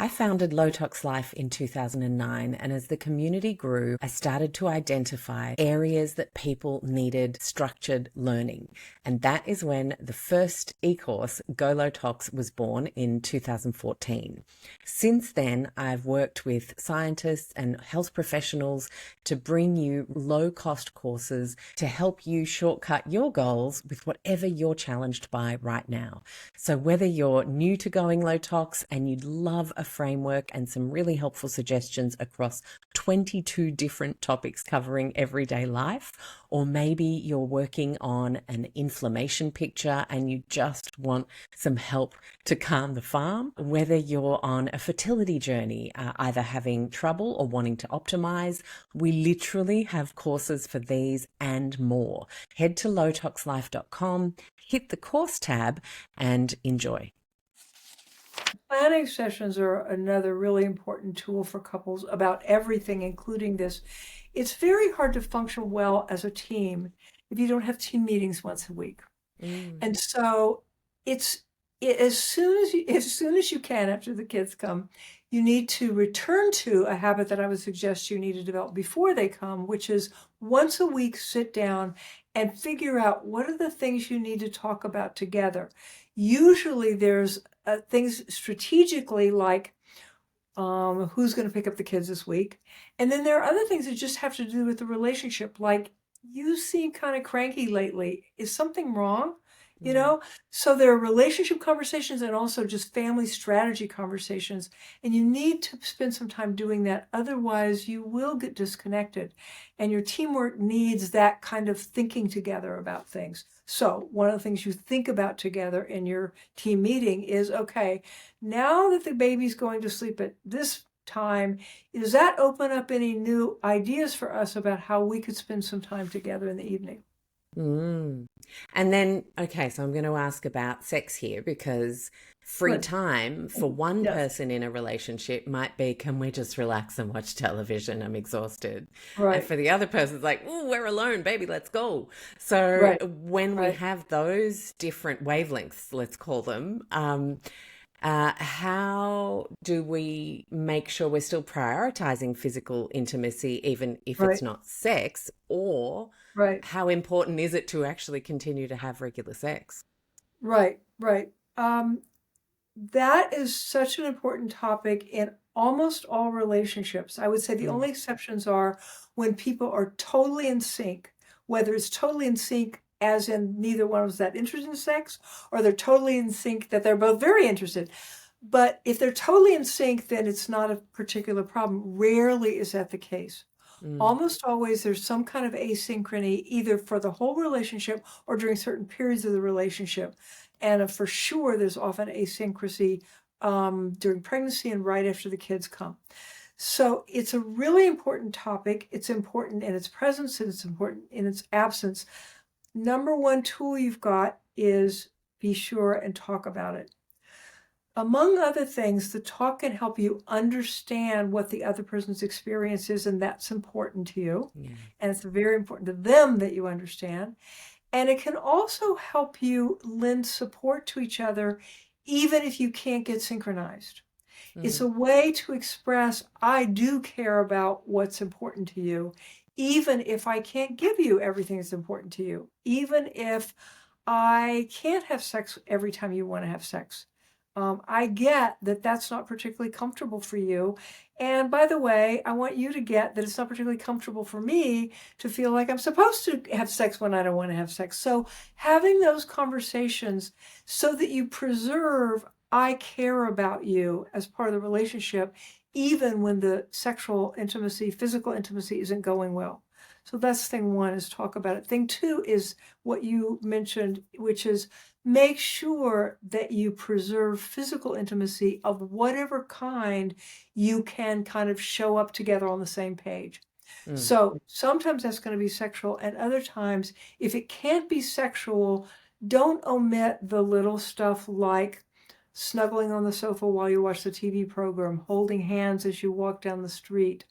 [SPEAKER 1] I founded Low Tox Life in 2009, and as the community grew, I started to identify areas that people needed structured learning. And that is when the first e-course, Go Low Tox, was born in 2014. Since then, I've worked with scientists and health professionals to bring you low-cost courses to help you shortcut your goals with whatever you're challenged by right now. So whether you're new to going low tox and you'd love a framework and some really helpful suggestions across 22 different topics covering everyday life, or maybe you're working on an inflammation picture and you just want some help to calm the farm, whether you're on a fertility journey, either having trouble or wanting to optimize, we literally have courses for these and more. Head to lowtoxlife.com, hit the course tab, and enjoy.
[SPEAKER 2] Planning sessions are another really important tool for couples about everything, including this. It's very hard to function well as a team if you don't have team meetings once a week.
[SPEAKER 1] Mm.
[SPEAKER 2] And so it's as soon as you can after the kids come, you need to return to a habit that I would suggest you need to develop before they come, which is once a week sit down and figure out what are the things you need to talk about together. Usually there's things strategically like who's going to pick up the kids this week. And then there are other things that just have to do with the relationship, like you seem kind of cranky lately. Is something wrong? You
[SPEAKER 1] Mm.
[SPEAKER 2] know? So there are relationship conversations and also just family strategy conversations. And you need to spend some time doing that. Otherwise, you will get disconnected. And your teamwork needs that kind of thinking together about things. So one of the things you think about together in your team meeting is, okay, now that the baby's going to sleep at this time, does that open up any new ideas for us about how we could spend some time together in the evening?
[SPEAKER 1] Mm. And then, okay, so I'm going to ask about sex here because free
[SPEAKER 2] Good.
[SPEAKER 1] time for one
[SPEAKER 2] Yes.
[SPEAKER 1] person in a relationship might be, can we just relax and watch television? I'm exhausted. And
[SPEAKER 2] Right.
[SPEAKER 1] for the other person, it's like, oh, we're alone, baby, let's go. So
[SPEAKER 2] Right.
[SPEAKER 1] when we
[SPEAKER 2] Right.
[SPEAKER 1] have those different wavelengths, let's call them, how do we make sure we're still prioritizing physical intimacy, even if it's
[SPEAKER 2] Right.
[SPEAKER 1] not sex? Or
[SPEAKER 2] Right.
[SPEAKER 1] how important is it to actually continue to have regular sex?
[SPEAKER 2] Right. Right. That is such an important topic in almost all relationships. I would say the
[SPEAKER 1] Mm,
[SPEAKER 2] only exceptions are when people are totally in sync, whether it's totally in sync as in neither one was that interested in sex, or they're totally in sync that they're both very interested. But if they're totally in sync, then it's not a particular problem. Rarely is that the case.
[SPEAKER 1] mm,
[SPEAKER 2] Almost always there's some kind of asynchrony, either for the whole relationship or during certain periods of the relationship. And for sure, there's often asynchronicity during pregnancy and right after the kids come. So it's a really important topic. It's important in its presence and it's important in its absence. Number one tool you've got is be sure and talk about it. Among other things, the talk can help you understand what the other person's experience is, and that's important to you.
[SPEAKER 1] yeah.
[SPEAKER 2] And it's very important to them that you understand. And it can also help you lend support to each other even if you can't get synchronized. It's a way to express, I do care about what's important to you, even if I can't give you everything that's important to you, even if I can't have sex every time you want to have sex. I get that that's not particularly comfortable for you. And by the way, I want you to get that it's not particularly comfortable for me to feel like I'm supposed to have sex when I don't want to have sex. So having those conversations so that you preserve, I care about you as part of the relationship, even when the sexual intimacy, physical intimacy isn't going well. So that's thing one, is talk about it. Thing two is what you mentioned, which is make sure that you preserve physical intimacy of whatever kind you can kind of show up together on the same page. So sometimes that's going to be sexual, and other times, if it can't be sexual, don't omit the little stuff like snuggling on the sofa while you watch the TV program, holding hands as you walk down the street,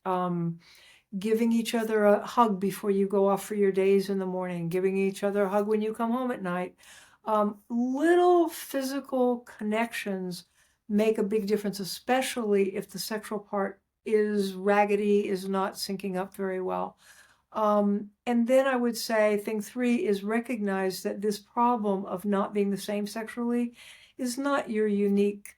[SPEAKER 2] giving each other a hug before you go off for your days in the morning, giving each other a hug when you come home at night. Little physical connections make a big difference, especially if the sexual part is raggedy, is not syncing up very well. And then I would say thing three is recognize that this problem of not being the same sexually is not your unique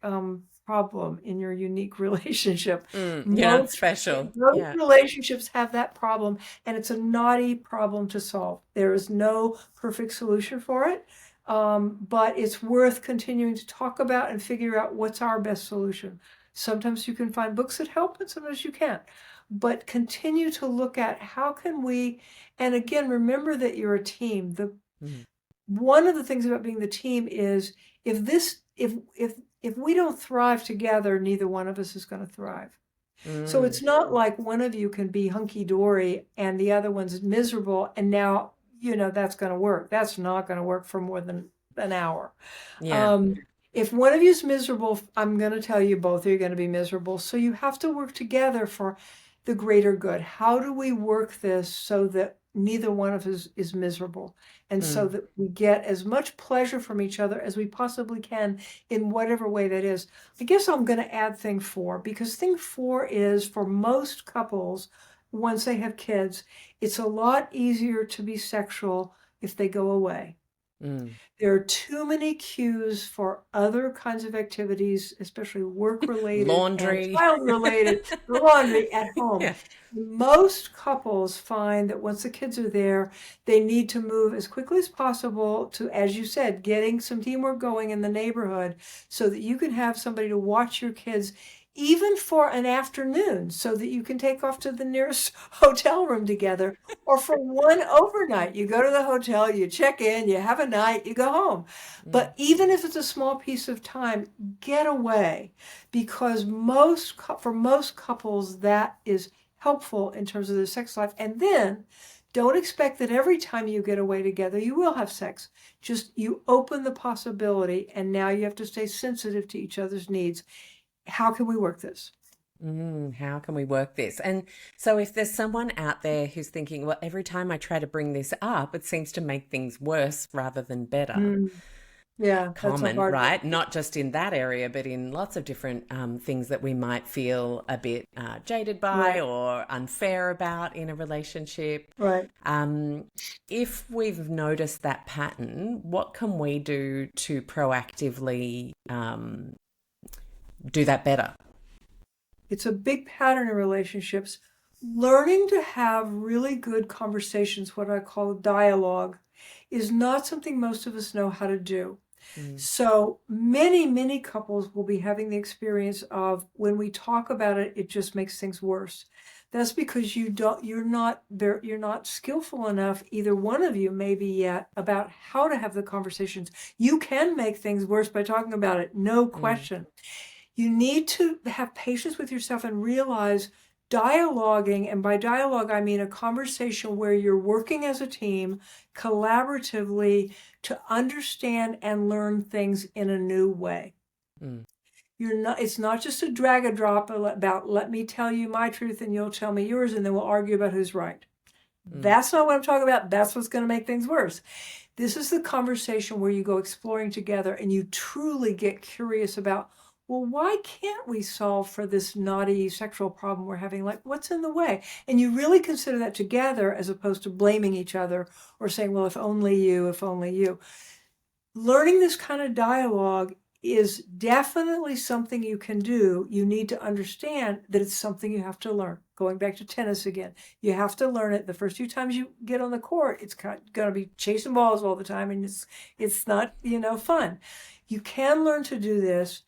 [SPEAKER 2] problem in your unique relationship.
[SPEAKER 1] Yeah, it's special.
[SPEAKER 2] Most relationships have that problem, and it's a naughty problem to solve. There is no perfect solution for it, but it's worth continuing to talk about and figure out what's our best solution. Sometimes you can find books that help, and sometimes you can't. But continue to look at how can we, and again, remember that you're a team. One of the things about being the team is if we don't thrive together, neither one of us is going to thrive. So it's not like one of you can be hunky-dory and the other one's miserable, and now, that's going to work. That's not going to work for more than an hour. If one of you is miserable, I'm going to tell you both are going to be miserable. So you have to work together for the greater good. How do we work this so that neither one of us is miserable, and so that we get as much pleasure from each other as we possibly can in whatever way that is? I guess I'm going to add thing four, because thing four is, for most couples, once they have kids, it's a lot easier to be sexual if they go away. There are too many cues for other kinds of activities, especially work-related,
[SPEAKER 1] laundry,
[SPEAKER 2] child-related, laundry at home. Most couples find that once the kids are there, they need to move as quickly as possible to, as you said, getting some teamwork going in the neighborhood so that you can have somebody to watch your kids, even for an afternoon, so that you can take off to the nearest hotel room together, or for one overnight. You go to the hotel, you check in, you have a night, you go home. But even if it's a small piece of time, get away, because for most couples, that is helpful in terms of their sex life. And then don't expect that every time you get away together, you will have sex. Just you open the possibility, and now you have to stay sensitive to each other's needs. How can we work this?
[SPEAKER 1] How can we work this? And so if there's someone out there who's thinking, well, every time I try to bring this up, it seems to make things worse rather than better.
[SPEAKER 2] Yeah,
[SPEAKER 1] Common, right? Not just in that area, but in lots of different things that we might feel a bit jaded by or unfair about in a relationship.
[SPEAKER 2] Right.
[SPEAKER 1] If we've noticed that pattern, what can we do to proactively do that better?
[SPEAKER 2] It's a big pattern in relationships. Learning to have really good conversations, what I call dialogue, is not something most of us know how to do. So many couples will be having the experience of, when we talk about it, it just makes things worse. That's because you're not skillful enough, either one of you maybe yet, about how to have the conversations. You can make things worse by talking about it, no question. You need to have patience with yourself and realize dialoguing, and by dialogue I mean a conversation where you're working as a team collaboratively to understand and learn things in a new way. It's not just a drag a drop about, let me tell you my truth and you'll tell me yours, and then we'll argue about who's right. That's not what I'm talking about. That's what's going to make things worse. This is the conversation where you go exploring together and you truly get curious about, well, why can't we solve for this naughty sexual problem we're having? Like, what's in the way? And you really consider that together as opposed to blaming each other or saying, well, if only you, if only you. Learning this kind of dialogue is definitely something you can do. You need to understand that it's something you have to learn. Going back to tennis again, you have to learn it. The first few times you get on the court, it's going to be chasing balls all the time, and it's not, fun. You can learn to do this.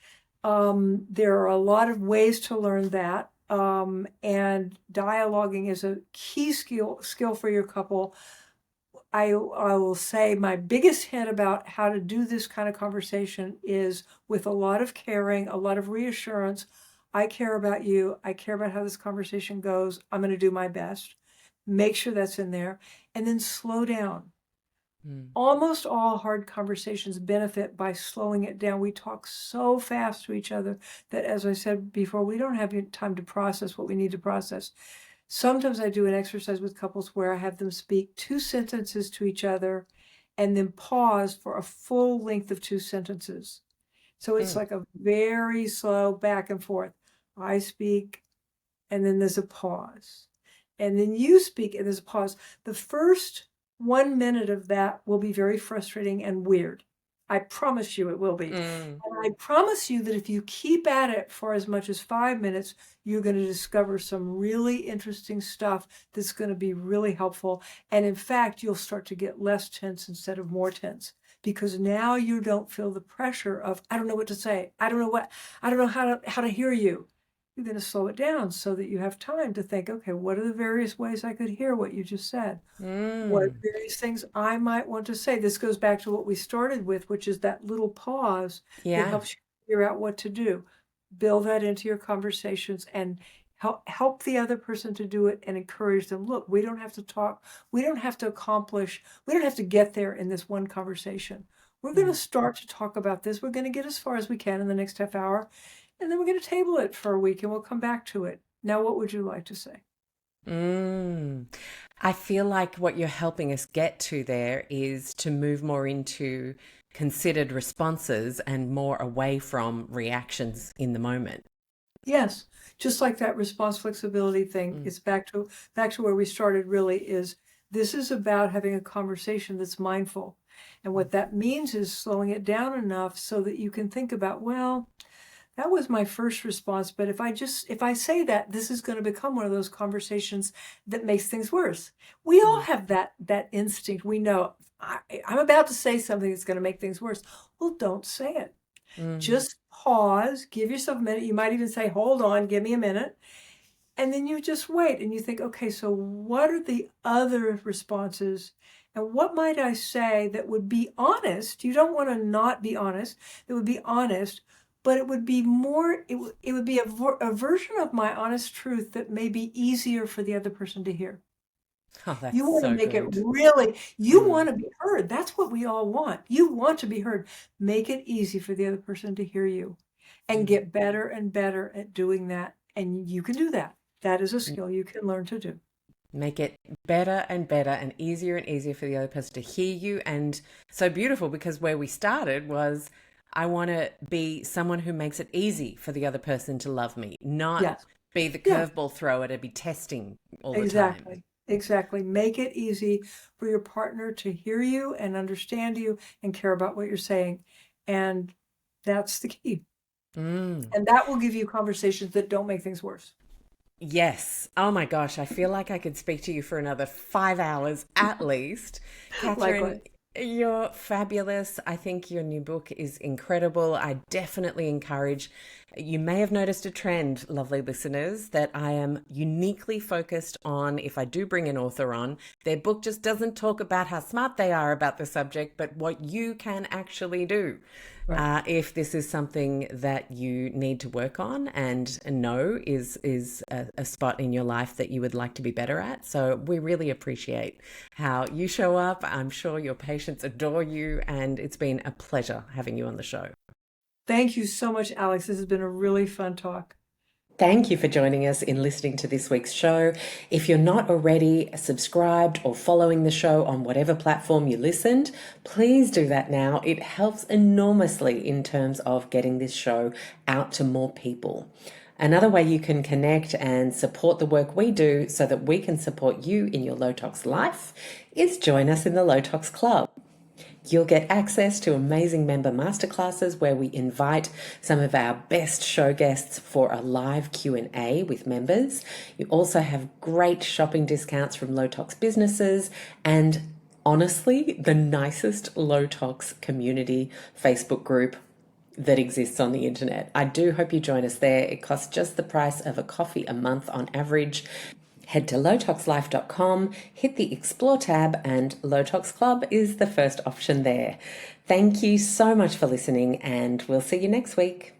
[SPEAKER 2] There are a lot of ways to learn that, and dialoguing is a key skill for your couple. I will say my biggest hint about how to do this kind of conversation is with a lot of caring, a lot of reassurance. I care about you. I care about how this conversation goes. I'm going to do my best. Make sure that's in there. And then slow down. Almost all hard conversations benefit by slowing it down. We talk so fast to each other that, as I said before, we don't have time to process what we need to process. Sometimes I do an exercise with couples where I have them speak 2 sentences to each other and then pause for a full length of 2 sentences. So it's like a very slow back and forth. I speak, and then there's a pause. And then you speak, and there's a pause. The first 1 minute of that will be very frustrating and weird. I promise you it will be. And I promise you that if you keep at it for as much as 5 minutes, you're going to discover some really interesting stuff that's going to be really helpful. And in fact, you'll start to get less tense instead of more tense, because now you don't feel the pressure of, I don't know what to say. I don't know how to hear you. You're going to slow it down so that you have time to think, okay, what are the various ways I could hear what you just said? What are the various things I might want to say? This goes back to what we started with, which is that little pause that helps you figure out what to do. Build that into your conversations and help the other person to do it and encourage them. Look, we don't have to talk. We don't have to accomplish. We don't have to get there in this one conversation. We're going to start to talk about this. We're going to get as far as we can in the next half hour. And then we're going to table it for a week and we'll come back to it. Now, what would you like to say?
[SPEAKER 1] I feel like what you're helping us get to there is to move more into considered responses and more away from reactions in the moment.
[SPEAKER 2] Yes, just like that response flexibility thing. It's back to where we started. Really, is this is about having a conversation that's mindful, and what that means is slowing it down enough so that you can think about, well, that was my first response, but if I say that, this is going to become one of those conversations that makes things worse. We all have that instinct. We know, I'm about to say something that's going to make things worse. Well, don't say it. Just pause, give yourself a minute. You might even say, hold on, give me a minute. And then you just wait and you think, okay, so what are the other responses? And what might I say that would be honest? You don't want to not be honest. That would be honest. But it would be more, it would be a version of my honest truth that may be easier for the other person to hear.
[SPEAKER 1] Oh, that's
[SPEAKER 2] You want to
[SPEAKER 1] so
[SPEAKER 2] make
[SPEAKER 1] good.
[SPEAKER 2] it really, you want to be heard. That's what we all want. You want to be heard. Make it easy for the other person to hear you and get better and better at doing that. And you can do that. That is a skill you can learn to do.
[SPEAKER 1] Make it better and better and easier for the other person to hear you. And so beautiful, because where we started was, I want to be someone who makes it easy for the other person to love me, not be the curveball thrower to be testing all the time.
[SPEAKER 2] Exactly. Make it easy for your partner to hear you and understand you and care about what you're saying. And that's the key. And that will give you conversations that don't make things worse.
[SPEAKER 1] Yes. Oh my gosh. I feel like I could speak to you for another 5 hours at least. Kathryn,
[SPEAKER 2] Likewise.
[SPEAKER 1] You're fabulous. I think your new book is incredible. I definitely encourage, you may have noticed a trend, lovely listeners, that I am uniquely focused on, if I do bring an author on, their book just doesn't talk about how smart they are about the subject, but what you can actually do. Right. If this is something that you need to work on and know is a spot in your life that you would like to be better at. So we really appreciate how you show up. I'm sure your patients adore you, and it's been a pleasure having you on the show.
[SPEAKER 2] Thank you so much, Alexx. This has been a really fun talk.
[SPEAKER 1] Thank you for joining us in listening to this week's show. If you're not already subscribed or following the show on whatever platform you listened, please do that now. It helps enormously in terms of getting this show out to more people. Another way you can connect and support the work we do so that we can support you in your low tox life is join us in the Low Tox Club. You'll get access to amazing member masterclasses where we invite some of our best show guests for a live Q&A with members. You also have great shopping discounts from low tox businesses and honestly, the nicest low tox community Facebook group that exists on the internet. I do hope you join us there. It costs just the price of a coffee a month on average. Head to lowtoxlife.com, hit the Explore tab, and Low Tox Club is the first option there. Thank you so much for listening, and we'll see you next week.